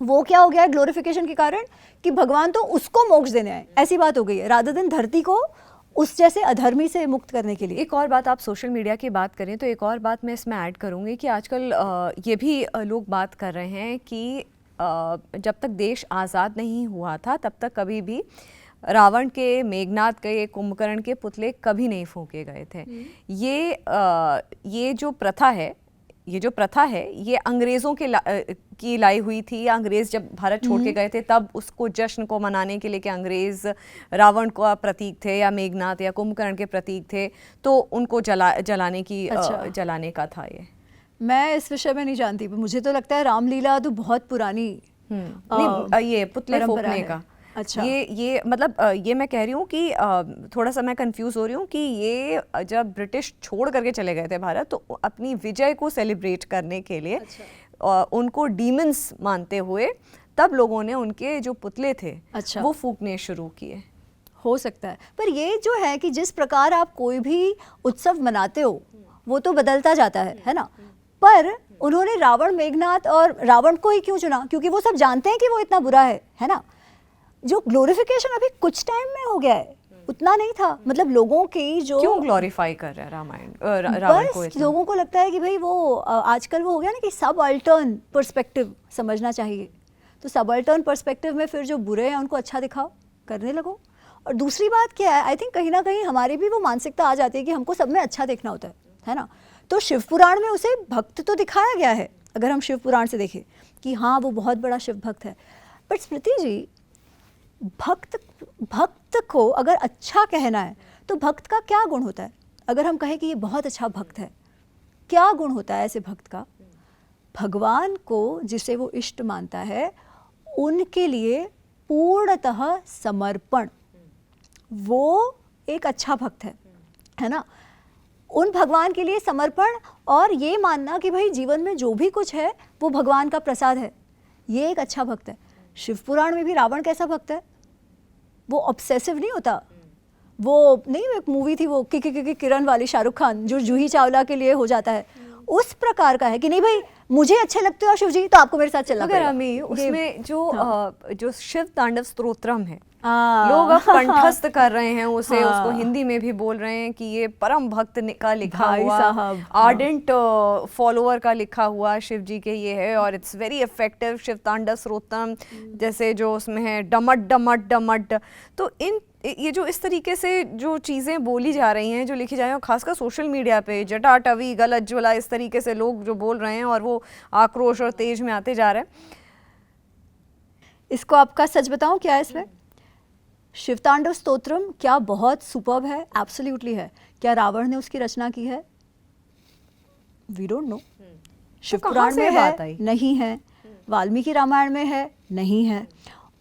वो क्या हो गया है ग्लोरिफिकेशन के कारण कि भगवान तो उसको मोक्ष देने आए, ऐसी बात हो गई है, रादर देन धरती को उस जैसे अधर्मी से मुक्त करने के लिए। एक और बात, आप सोशल मीडिया की बात करें तो एक और बात मैं इसमें ऐड करूँगी कि आजकल ये भी लोग बात कर रहे हैं कि जब तक देश आज़ाद नहीं हुआ था तब तक कभी भी रावण के, मेघनाद के, कुंभकर्ण के पुतले कभी नहीं फूंके गए थे। ये जो प्रथा है ये अंग्रेज़ों की लाई हुई थी, या अंग्रेज़ जब भारत छोड़ के गए थे तब उसको जश्न को मनाने के लिए कि अंग्रेज़ रावण का प्रतीक थे या मेघनाद या कुंभकर्ण के प्रतीक थे, तो उनको जलाने का था ये। मैं इस विषय में नहीं जानती, पर मुझे तो लगता है रामलीला तो बहुत पुरानी ये पुतले फूंकने का। अच्छा, ये मतलब ये मैं कह रही हूँ कि थोड़ा सा मैं कंफ्यूज हो रही हूँ कि ये जब ब्रिटिश छोड़ करके चले गए थे भारत तो अपनी विजय को सेलिब्रेट करने के लिए उनको डीमंस मानते हुए तब लोगों ने उनके जो पुतले थे वो फूंकने शुरू किए। हो सकता है, पर ये जो है कि जिस प्रकार आप कोई भी उत्सव मनाते हो वो तो बदलता जाता है ना, पर उन्होंने रावण, मेघनाद और रावण को ही क्यों चुना? क्योंकि वो सब जानते हैं कि वो इतना बुरा है ना। जो ग्लोरिफिकेशन अभी कुछ टाइम में हो गया है, उतना नहीं था, मतलब लोगों की जो क्यों ग्लोरीफाई कर रहा है रावण को? लोगों को लगता है कि भाई वो आजकल वो हो गया ना कि सबअल्टर्न पर्सपेक्टिव समझना चाहिए, तो सबअल्टर्न पर्सपेक्टिव में फिर जो बुरे हैं उनको अच्छा दिखाओ, करने लगो। और दूसरी बात क्या है, आई थिंक कहीं ना कहीं हमारी भी वो मानसिकता आ जाती है कि हमको सब में अच्छा देखना होता है ना। तो शिव पुराण में उसे भक्त तो दिखाया गया है, अगर हम शिव पुराण से देखें कि हाँ वो बहुत बड़ा शिव भक्त है, बट स्मृति जी भक्त को अगर अच्छा कहना है तो भक्त का क्या गुण होता है? अगर हम कहें कि ये बहुत अच्छा भक्त है, क्या गुण होता है ऐसे भक्त का? भगवान को जिसे वो इष्ट मानता है उनके लिए पूर्णतः समर्पण, वो एक अच्छा भक्त है ना। उन भगवान के लिए समर्पण और ये मानना कि भाई जीवन में जो भी कुछ है वो भगवान का प्रसाद है, ये एक अच्छा भक्त है। शिव पुराण में भी रावण कैसा भक्त है? वो ऑब्सेसिव नहीं होता, वो नहीं, एक मूवी थी वो किरण वाली, शाहरुख खान जो जूही चावला के लिए हो जाता है, उस प्रकार का है कि नहीं भाई मुझे अच्छे लगते हो शिव जी तो आपको मेरे साथ चलना मगर पड़ेगा। अमी उसमें जो शिव तांडव स्तोत्रम है, हाँ। लोग अब कंठस्थ कर रहे हैं उसे, हाँ। उसको हिंदी में भी बोल रहे हैं कि ये परम भक्त का लिखा भाई हुआ, साहब, हाँ। आर्डेंट फॉलोअर का लिखा हुआ शिव जी के ये है, और इट्स वेरी इफेक्टिव शिव तांडव स्तोत्रम, जैसे जो उसमें है डमट डमट डमट। तो ये जो इस तरीके से जो चीज़ें बोली जा रही हैं, जो लिखी जा रही हैं, खासकर सोशल मीडिया पे जटाटवी गलत ज्वला इस तरीके से लोग जो बोल रहे हैं और वो आक्रोश और तेज में आते जा रहे हैं। इसको आपका सच बताऊं क्या है इसमें? शिवतांडव स्तोत्रम क्या बहुत सुपर्ब है, एब्सोल्युटली है। क्या रावण ने उसकी रचना की है? We don't know. शिव कहाँ पुराण से में बात है? आई? नहीं है। वाल्मीकि रामायण में है? नहीं है।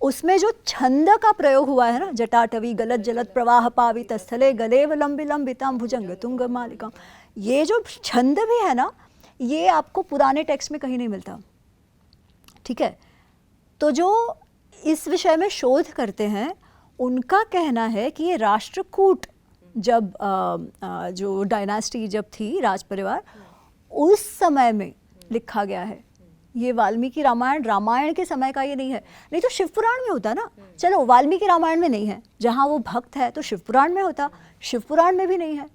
उसमें जो छंद का प्रयोग हुआ है ना, जटाटवी गलत जलत प्रवाह पावित स्थले गलेव लंबि लंबिताम भुजंग तुंग मालिकाम, ये जो छंद भी है ना, ये आपको पुराने टेक्स्ट में कहीं नहीं मिलता। ठीक है, तो जो इस विषय में शोध करते हैं उनका कहना है कि ये राष्ट्रकूट जब जो डायनास्टी जब थी, राज परिवार, उस समय में लिखा गया है। ये वाल्मीकि रामायण के समय का ये नहीं है। नहीं तो शिव पुराण में होता ना। चलो वाल्मीकि रामायण में नहीं है, जहाँ वो भक्त है तो शिव पुराण में होता, शिव पुराण में भी नहीं है।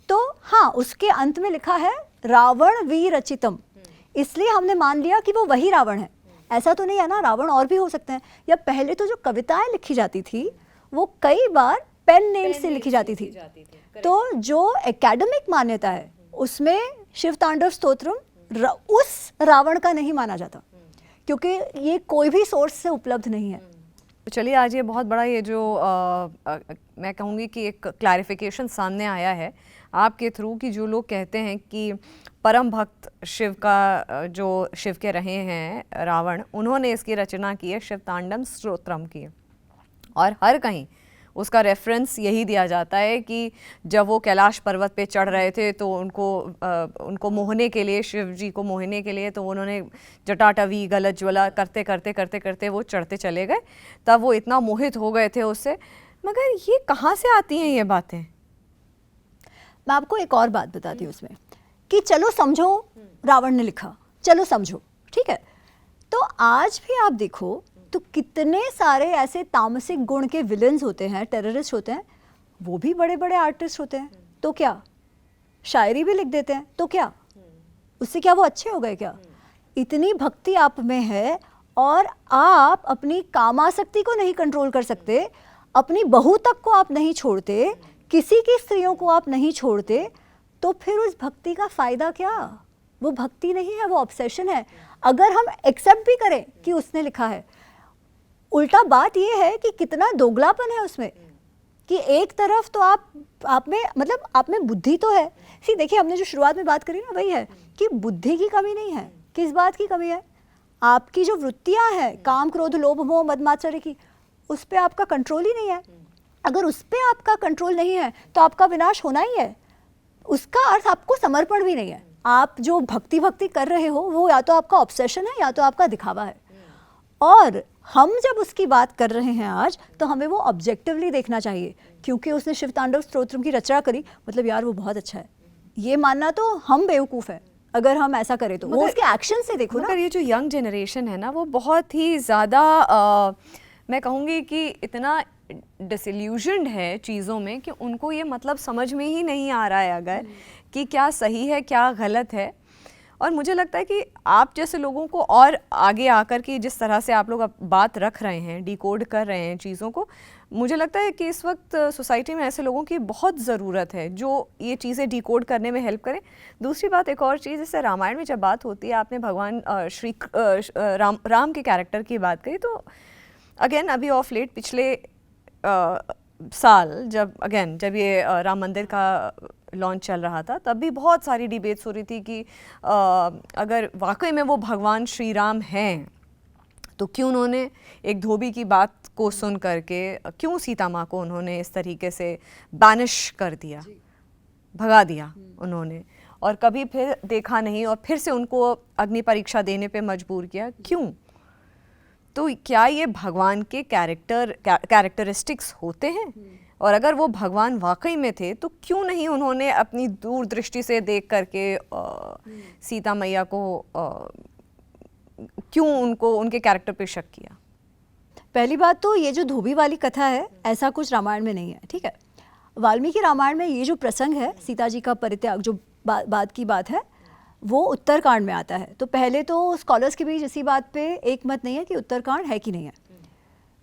तो हाँ, उसके अंत में लिखा है रावण वीरचितम, इसलिए हमने मान लिया कि वो वही रावण है। ऐसा तो नहीं है ना, रावण और भी हो सकते हैं। या पहले तो जो कविताएं लिखी जाती थी वो कई बार पेन नेम से लिखी जाती थी। तो जो एकेडमिक मान्यता है उसमें शिव तांडव स्तोत्रम उस रावण का नहीं माना जाता, क्योंकि ये कोई भी सोर्स से उपलब्ध नहीं है। तो चलिए आज ये बहुत बड़ा ये जो मैं कहूँगी कि एक क्लैरिफिकेशन सामने आया है आपके थ्रू, कि जो लोग कहते हैं कि परम भक्त शिव का जो शिव के रहे हैं रावण, उन्होंने इसकी रचना की है, शिव तांडव स्तोत्रम की, और हर कहीं उसका रेफरेंस यही दिया जाता है कि जब वो कैलाश पर्वत पे चढ़ रहे थे तो उनको मोहने के लिए, शिव जी को मोहने के लिए, तो उन्होंने जटाटवी गलत ज्वला करते करते करते करते वो चढ़ते चले गए, तब वो इतना मोहित हो गए थे उससे। मगर ये कहाँ से आती हैं ये बातें? मैं आपको एक और बात बताती हूँ उसमें, कि चलो समझो रावण ने लिखा, चलो समझो, ठीक है। तो आज भी आप देखो तो कितने सारे ऐसे तामसिक गुण के विलेंस होते हैं, टेररिस्ट होते हैं, वो भी बड़े बड़े आर्टिस्ट होते हैं। तो क्या शायरी भी लिख देते हैं, तो क्या उससे क्या वो अच्छे हो गए क्या? इतनी भक्ति आप में है और आप अपनी कामासक्ति को नहीं कंट्रोल कर सकते, अपनी बहू तक को आप नहीं छोड़ते, किसी की स्त्रियों को आप नहीं छोड़ते, तो फिर उस भक्ति का फायदा क्या? वो भक्ति नहीं है, वो ऑब्सेशन है। अगर हम एक्सेप्ट भी करें कि उसने लिखा है, उल्टा बात ये है कि कितना दोगलापन है उसमें, कि एक तरफ तो आप में मतलब आप में बुद्धि तो है। सी देखिए, हमने जो शुरुआत में बात करी ना, वही है कि बुद्धि की कमी नहीं है। किस बात की कमी है? आपकी जो वृत्तियां हैं, काम क्रोध लोभ मोह मद मात्सर्य की, उस पर आपका कंट्रोल ही नहीं है। अगर उस पर आपका कंट्रोल नहीं है तो आपका विनाश होना ही है। उसका अर्थ आपको समर्पण भी नहीं है। आप जो भक्ति कर रहे हो वो या तो आपका ऑब्सेशन है या तो आपका दिखावा है। और हम जब उसकी बात कर रहे हैं आज, तो हमें वो ऑब्जेक्टिवली देखना चाहिए, क्योंकि उसने शिव तांडव स्तोत्रम की रचना करी, मतलब यार वो बहुत अच्छा है, ये मानना तो हम बेवकूफ़ है अगर हम ऐसा करें तो। वो उसके एक्शन से देखो ना। मगर ये जो यंग जनरेशन है ना, वो बहुत ही ज़्यादा मैं कहूँगी कि इतना डिसइल्यूजन्ड है चीज़ों में कि उनको ये मतलब समझ में ही नहीं आ रहा है अगर कि क्या सही है क्या गलत है। और मुझे लगता है कि आप जैसे लोगों को और आगे आकर के जिस तरह से आप लोग बात रख रहे हैं, डिकोड कर रहे हैं चीज़ों को, मुझे लगता है कि इस वक्त सोसाइटी में ऐसे लोगों की बहुत ज़रूरत है जो ये चीज़ें डिकोड करने में हेल्प करें। दूसरी बात, एक और चीज़, जैसे रामायण में जब बात होती है, आपने भगवान श्री राम के कैरेक्टर की बात करी, तो अगेन अभी ऑफ लेट पिछले साल जब ये राम मंदिर का लॉन्च चल रहा था, तब भी बहुत सारी डिबेट्स हो रही थी कि अगर वाकई में वो भगवान श्री राम हैं तो क्यों उन्होंने एक धोबी की बात को सुन करके क्यों सीता माँ को उन्होंने इस तरीके से बैनिश कर दिया, भगा दिया उन्होंने, और कभी फिर देखा नहीं और फिर से उनको अग्नि परीक्षा देने पे मजबूर किया, क्यों? तो क्या ये भगवान के कैरेक्टरिस्टिक्स होते हैं? और अगर वो भगवान वाकई में थे तो क्यों नहीं उन्होंने अपनी दूरदृष्टि से देख करके सीता मैया को क्यों उनको उनके कैरेक्टर पे शक किया? पहली बात तो ये जो धोबी वाली कथा है, ऐसा कुछ रामायण में नहीं है, ठीक है। वाल्मीकि रामायण में ये जो प्रसंग है सीता जी का परित्याग, जो बात की बात है, वो उत्तरकांड में आता है। तो पहले तो स्कॉलर्स के बीच इसी बात पे एक मत नहीं है कि उत्तरकांड है कि नहीं है।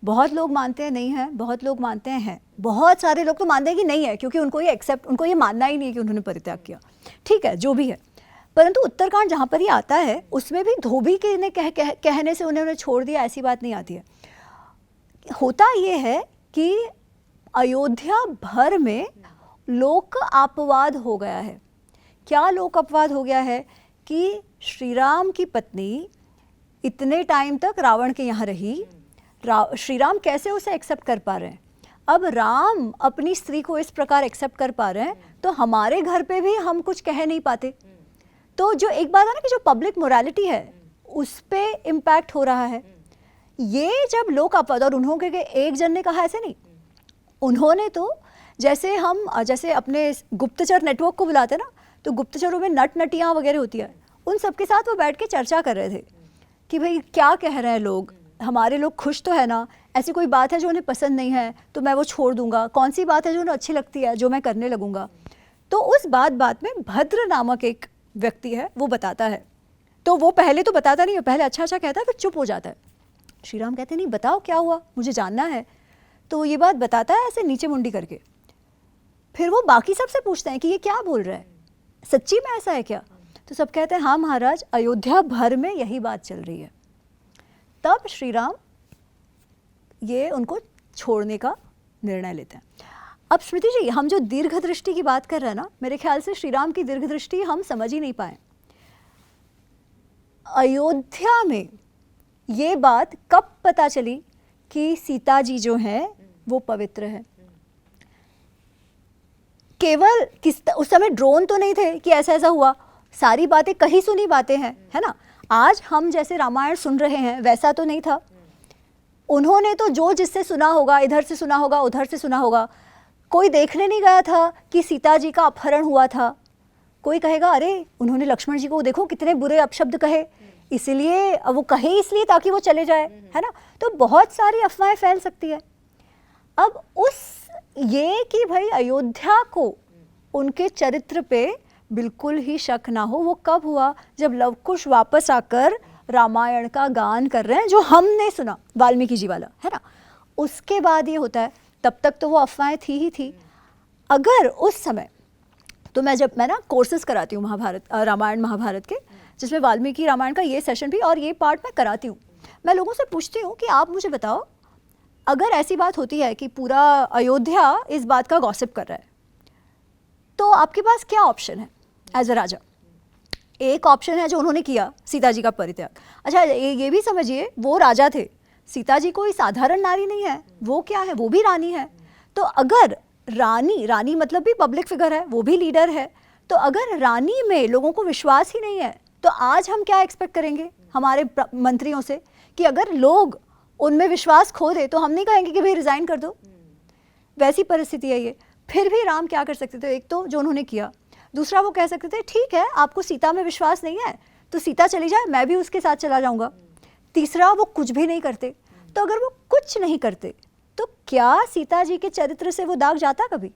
बहुत लोग मानते हैं नहीं है, बहुत लोग मानते हैं, बहुत सारे लोग तो मानते हैं कि नहीं है, क्योंकि उनको ये मानना ही नहीं है कि उन्होंने परित्याग किया। ठीक है, जो भी है, परंतु उत्तरकांड जहाँ पर ये आता है उसमें भी धोबी के ने कहने से उन्होंने छोड़ दिया, ऐसी बात नहीं आती है। होता ये है कि अयोध्या भर में लोक अपवाद हो गया है। क्या लोक अपवाद हो गया है कि श्री राम की पत्नी इतने टाइम तक रावण के यहाँ रही, श्री राम कैसे उसे एक्सेप्ट कर पा रहे हैं। अब राम अपनी स्त्री को इस प्रकार एक्सेप्ट कर पा रहे हैं, तो हमारे घर पे भी हम कुछ कह नहीं पाते। तो जो एक बात है ना कि जो पब्लिक मोरालिटी है उस पे इम्पैक्ट हो रहा है। ये जब लोक अपवाद, और उन्होंने एक जन ने कहा, ऐसे नहीं, उन्होंने तो जैसे अपने गुप्तचर नेटवर्क को बुलाते हैं ना, तो गुप्तचरों में नट नटियाँ वगैरह होती है, उन सबके साथ वो बैठ के चर्चा कर रहे थे कि भाई क्या कह रहे हैं लोग, हमारे लोग खुश तो है ना, ऐसी कोई बात है जो उन्हें पसंद नहीं है तो मैं वो छोड़ दूंगा, कौन सी बात है जो उन्हें अच्छी लगती है जो मैं करने लगूंगा। तो उस बात में भद्र नामक एक व्यक्ति है, वो बताता है। तो वो पहले तो बताता नहीं है, पहले अच्छा अच्छा कहता है, फिर चुप हो जाता है। श्री राम कहते नहीं, बताओ क्या हुआ, मुझे जानना है। तो ये बात बताता है ऐसे नीचे मुंडी करके। फिर वो बाकी सबसे पूछते हैं कि ये क्या बोल रहा है, सच्ची में ऐसा है क्या? तो सब कहते हैं हाँ महाराज, अयोध्या भर में यही बात चल रही है। तब श्री राम ये उनको छोड़ने का निर्णय लेते हैं। अब स्मृति जी, हम जो दीर्घ दृष्टि की बात कर रहे हैं ना, मेरे ख्याल से श्री राम की दीर्घ दृष्टि हम समझ ही नहीं पाए। अयोध्या में ये बात कब पता चली कि सीता जी जो हैं वो पवित्र है? केवल उस समय ड्रोन तो नहीं थे कि ऐसा ऐसा हुआ, सारी बातें कही सुनी बातें हैं, है ना। आज हम जैसे रामायण सुन रहे हैं वैसा तो नहीं था। उन्होंने तो जो जिससे सुना होगा, इधर से सुना होगा, उधर से सुना होगा। कोई देखने नहीं गया था कि सीता जी का अपहरण हुआ था। कोई कहेगा अरे उन्होंने लक्ष्मण जी को देखो कितने बुरे अपशब्द कहे, इसलिए वो कहे इसलिए ताकि वो चले जाए, है ना। तो बहुत सारी अफवाहें फैल सकती है। अब ये कि भाई अयोध्या को उनके चरित्र पे बिल्कुल ही शक ना हो, वो कब हुआ? जब लवकुश वापस आकर रामायण का गान कर रहे हैं, जो हमने सुना वाल्मीकि जी वाला, है ना। उसके बाद ये होता है। तब तक तो वो अफवाहें थी ही थी। अगर उस समय, तो मैं ना कोर्सेज कराती हूँ रामायण महाभारत के, जिसमें वाल्मीकि रामायण का ये सेशन भी और ये पार्ट मैं कराती हूँ। मैं लोगों से पूछती हूँ कि आप मुझे बताओ, अगर ऐसी बात होती है कि पूरा अयोध्या इस बात का गॉसिप कर रहा है, तो आपके पास क्या ऑप्शन है एज अ राजा? एक ऑप्शन है जो उन्होंने किया, सीता जी का परित्याग। अच्छा, ये भी समझिए, वो राजा थे, सीता जी कोई साधारण नारी नहीं है, वो क्या है, वो भी रानी है। तो अगर रानी मतलब भी पब्लिक फिगर है, वो भी लीडर है, तो अगर रानी में लोगों को विश्वास ही नहीं है, तो आज हम क्या एक्सपेक्ट करेंगे हमारे मंत्रियों से कि अगर लोग उनमें विश्वास खो दे तो हम नहीं कहेंगे कि भाई रिजाइन कर दो। वैसी परिस्थिति है ये। फिर भी राम क्या कर सकते थे? एक तो जो उन्होंने किया, दूसरा वो कह सकते थे ठीक है आपको सीता में विश्वास नहीं है तो सीता चली जाए, मैं भी उसके साथ चला जाऊंगा। तीसरा, वो कुछ भी नहीं करते। तो अगर वो कुछ नहीं करते तो क्या सीता जी के चरित्र से वो दाग जाता कभी?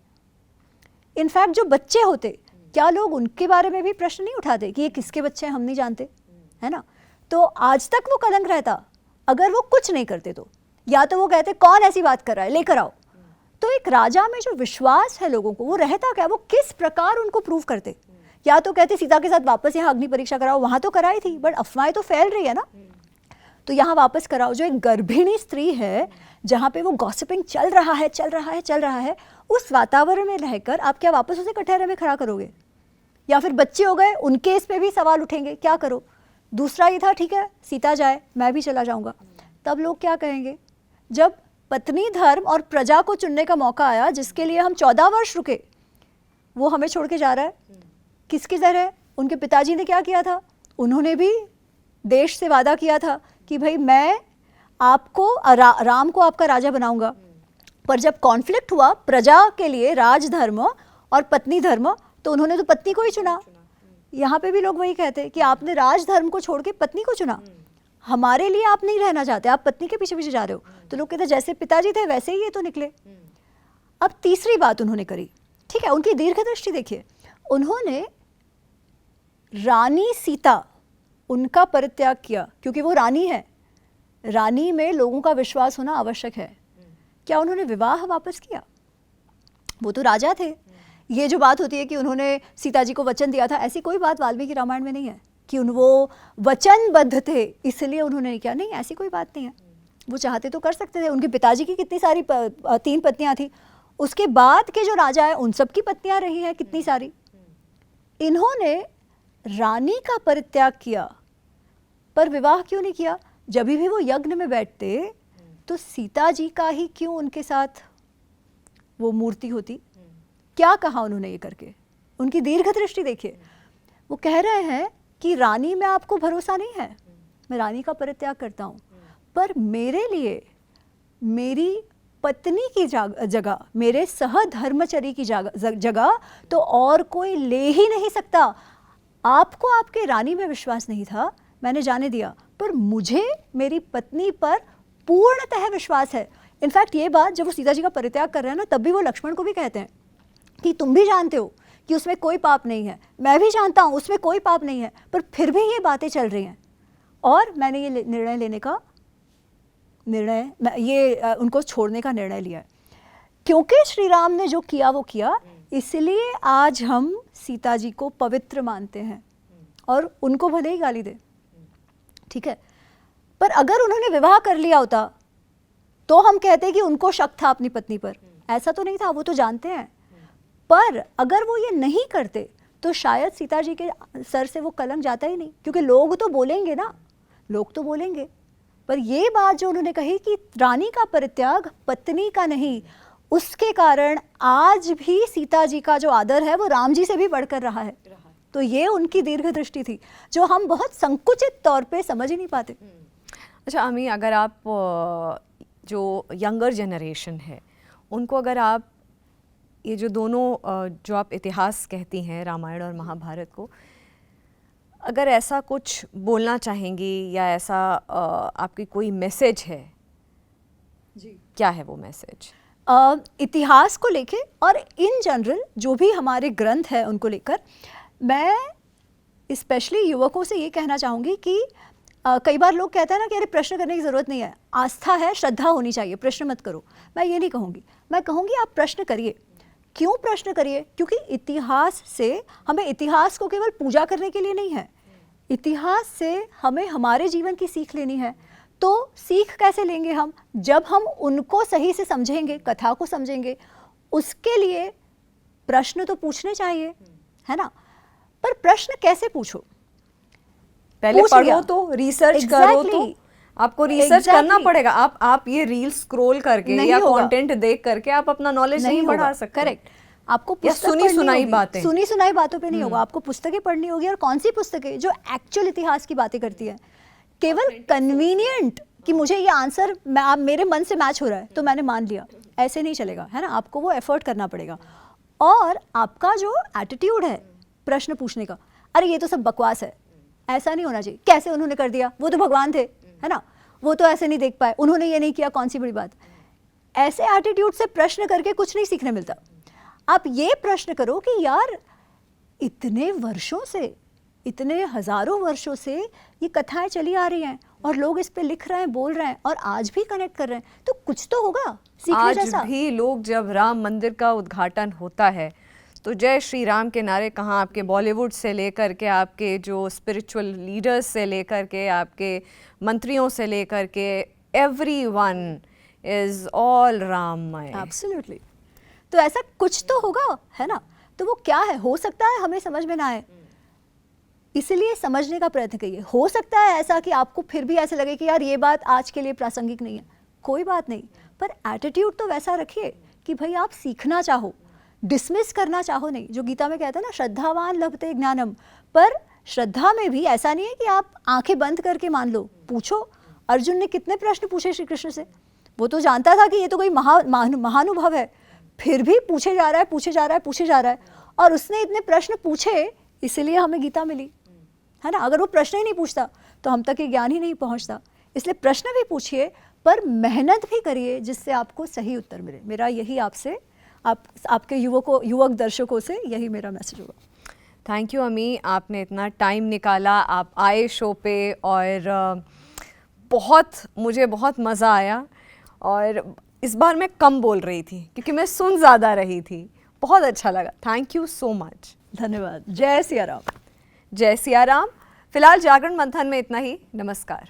इनफैक्ट जो बच्चे होते, क्या लोग उनके बारे में भी प्रश्न नहीं उठाते कि ये किसके बच्चे हैं, हम नहीं जानते, है ना। तो आज तक वो कलंक रहता अगर वो कुछ नहीं करते। तो या तो वो कहते कौन ऐसी बात कर रहा है, लेकर आओ। तो एक राजा में जो विश्वास है लोगों को, वो रहता क्या? वो किस प्रकार उनको प्रूव करते? या तो कहते सीता के साथ वापस यहाँ अग्नि परीक्षा कराओ, वहां तो कराई थी बट अफवाहें तो फैल रही है ना, तो यहाँ वापस कराओ। जो एक गर्भिणी स्त्री है, जहाँ पे वो गॉसिपिंग चल रहा है, उस वातावरण में रहकर आप क्या वापस उसे कटहरे में खड़ा करोगे? या फिर बच्चे हो गए, उनके इस पे भी सवाल उठेंगे, क्या करो? दूसरा ये था ठीक है सीता जाए, मैं भी चला जाऊंगा। तब लोग क्या कहेंगे? जब पत्नी धर्म और प्रजा को चुनने का मौका आया, जिसके लिए हम 14 वर्ष रुके, वो हमें छोड़ के जा रहा है। किसकी तरह? उनके पिताजी ने क्या किया था? उन्होंने भी देश से वादा किया था कि भाई मैं आपको राम को आपका राजा बनाऊंगा, पर जब कॉन्फ्लिक्ट हुआ प्रजा के लिए राजधर्म और पत्नी धर्म, तो उन्होंने तो पत्नी को ही चुना। यहाँ पे भी लोग वही कहते हैं कि आपने राजधर्म को छोड़ के पत्नी को चुना, हमारे लिए आप नहीं रहना चाहते, आप पत्नी के पीछे पीछे जा रहे हो। तो लोग कहते हैं जैसे पिताजी थे वैसे ही ये तो निकले। अब तीसरी बात उन्होंने करी, ठीक है, उनकी दीर्घ दृष्टि देखिए, उन्होंने रानी सीता उनका परित्याग किया, क्योंकि वो रानी है, रानी में लोगों का विश्वास होना आवश्यक है। क्या उन्होंने विवाह वापस किया? वो तो राजा थे। ये जो बात होती है कि उन्होंने सीता जी को वचन दिया था, ऐसी कोई बात वाल्मीकि रामायण में नहीं है कि वो वचनबद्ध थे इसलिए उन्होंने नहीं किया, नहीं, ऐसी कोई बात नहीं है। वो चाहते तो कर सकते थे। उनके पिताजी की कितनी सारी 3 पत्नियां थी, उसके बाद के जो राजा है उन सब की पत्नियां रही हैं कितनी सारी। इन्होंने रानी का परित्याग किया, पर विवाह क्यों नहीं किया? जब भी वो यज्ञ में बैठते तो सीता जी का ही क्यों उनके साथ वो मूर्ति होती? क्या कहा उन्होंने ये करके? उनकी दीर्घ दृष्टि देखिए, वो कह रहे हैं कि रानी में आपको भरोसा नहीं है, मैं रानी का परित्याग करता हूँ, पर मेरे लिए मेरी पत्नी की जगह, मेरे सहधर्मचरी की जगह तो और कोई ले ही नहीं सकता। आपको आपके रानी में विश्वास नहीं था, मैंने जाने दिया, पर मुझे मेरी पत्नी पर पूर्णतः विश्वास है। इनफैक्ट ये बात जब वो सीता जी का परित्याग कर रहे हैं ना, तब भी वो लक्ष्मण को भी कहते हैं कि तुम भी जानते हो कि उसमें कोई पाप नहीं है, मैं भी जानता हूँ उसमें कोई पाप नहीं है, पर फिर भी ये बातें चल रही हैं और मैंने ये निर्णय लेने का उनको छोड़ने का निर्णय लिया है। क्योंकि श्री राम ने जो किया वो किया, इसलिए आज हम सीता जी को पवित्र मानते हैं और उनको भले ही गाली दे, ठीक है, पर अगर उन्होंने विवाह कर लिया होता तो हम कहते कि उनको शक था अपनी पत्नी पर, ऐसा तो नहीं था, वो तो जानते हैं। पर अगर वो ये नहीं करते तो शायद सीता जी के सर से वो कलंक जाता ही नहीं, क्योंकि लोग तो बोलेंगे ना, लोग तो बोलेंगे। पर ये बात जो उन्होंने कही कि रानी का परित्याग पत्नी का नहीं, उसके कारण आज भी सीता जी का जो आदर है वो राम जी से भी बढ़कर रहा है। तो ये उनकी दीर्घ दृष्टि थी जो हम बहुत संकुचित तौर पे समझ ही नहीं पाते। अच्छा अमी, अगर आप जो यंगर जनरेशन है उनको अगर आप ये जो दोनों जो आप इतिहास कहती हैं रामायण और महाभारत को, अगर ऐसा कुछ बोलना चाहेंगी या ऐसा आपकी कोई मैसेज है जी, क्या है वो मैसेज इतिहास को लेके और इन जनरल जो भी हमारे ग्रंथ है उनको लेकर? मैं स्पेशली युवकों से ये कहना चाहूँगी कि कई बार लोग कहते हैं ना कि अरे प्रश्न करने की ज़रूरत नहीं है, आस्था है, श्रद्धा होनी चाहिए, प्रश्न मत करो। मैं ये नहीं कहूँगी, मैं कहूँगी आप प्रश्न करिए। क्यों प्रश्न करिए? क्योंकि इतिहास से हमें, इतिहास को केवल पूजा करने के लिए नहीं है, इतिहास से हमें हमारे जीवन की सीख लेनी है। तो सीख कैसे लेंगे हम? जब हम उनको सही से समझेंगे, कथा को समझेंगे, उसके लिए प्रश्न तो पूछने चाहिए, है ना? पर प्रश्न कैसे पूछो? पहले पढ़ो तो, रिसर्च करो तो, आपको रिसर्च करना पड़ेगा। आप ये रील स्क्रॉल करके या कंटेंट देख करके आप अपना नॉलेज नहीं बढ़ा सकते। करेक्ट, आपको सुनी सुनाई बातों पे नहीं होगा, आपको पुस्तकें पढ़नी होगी। और कौन सी पुस्तकें? जो एक्चुअल इतिहास की बातें करती है। केवल कन्वीनियंट कि मुझे ये आंसर मेरे मन से मैच हो रहा है तो मैंने मान लिया, ऐसे नहीं चलेगा, है ना? आपको वो एफर्ट करना पड़ेगा। और आपका जो एटीट्यूड है प्रश्न पूछने का, अरे ये तो सब बकवास है, ऐसा नहीं होना चाहिए। कैसे उन्होंने कर दिया, वो तो भगवान थे, है ना, वो तो ऐसे नहीं देख पाए, उन्होंने ये नहीं किया, कौन सी बड़ी बात। ऐसे एटीट्यूड से प्रश्न करके कुछ नहीं सीखने मिलता। आप ये प्रश्न करो कि यार इतने वर्षों से, इतने हजारों वर्षों से ये कथाएं चली आ रही हैं और लोग इस पे लिख रहे हैं, बोल रहे हैं और आज भी कनेक्ट कर रहे हैं, तो कुछ तो होगा सीखने जैसा। आज भी लोग, जब राम मंदिर का उद्घाटन होता है तो जय श्री राम के नारे कहाँ, आपके बॉलीवुड से लेकर के, आपके जो स्पिरिचुअल लीडर्स से लेकर के, आपके मंत्रियों से लेकर के, एवरीवन इज ऑल राममय। एब्सोल्युटली। तो ऐसा कुछ तो होगा, है ना? तो वो क्या है? हो सकता है हमें समझ में ना आए, इसलिए समझने का प्रयत्न करिए। हो सकता है ऐसा कि आपको फिर भी ऐसे लगे कि यार ये बात आज के लिए प्रासंगिक नहीं है, कोई बात नहीं, पर एटीट्यूड तो वैसा रखिए कि भाई आप सीखना चाहो, डिसमिस करना चाहो नहीं। जो गीता में कहते हैं ना, श्रद्धावान लभते ज्ञानम, पर श्रद्धा में भी ऐसा नहीं है कि आप आंखें बंद करके मान लो, पूछो। अर्जुन ने कितने प्रश्न पूछे श्री कृष्ण से, वो तो जानता था कि ये तो कोई महानुभव है, फिर भी पूछे जा रहा है, पूछे जा रहा है, पूछे जा रहा है। और उसने इतने प्रश्न पूछे, इसीलिए हमें गीता मिली, है ना। अगर वो प्रश्न ही नहीं पूछता तो हम तक ये ज्ञान ही नहीं पहुंचता। इसलिए प्रश्न भी पूछिए, पर मेहनत भी करिए जिससे आपको सही उत्तर मिले। मेरा यही आपसे, आपके युवक दर्शकों से यही मेरा मैसेज होगा। थैंक यू अमी, आपने इतना टाइम निकाला, आप आए शो पे और मुझे बहुत मज़ा आया। और इस बार मैं कम बोल रही थी क्योंकि मैं सुन ज़्यादा रही थी। बहुत अच्छा लगा, थैंक यू सो मच। धन्यवाद। जय सिया राम। जय सिया राम। फिलहाल जागरण मंथन में इतना ही। नमस्कार।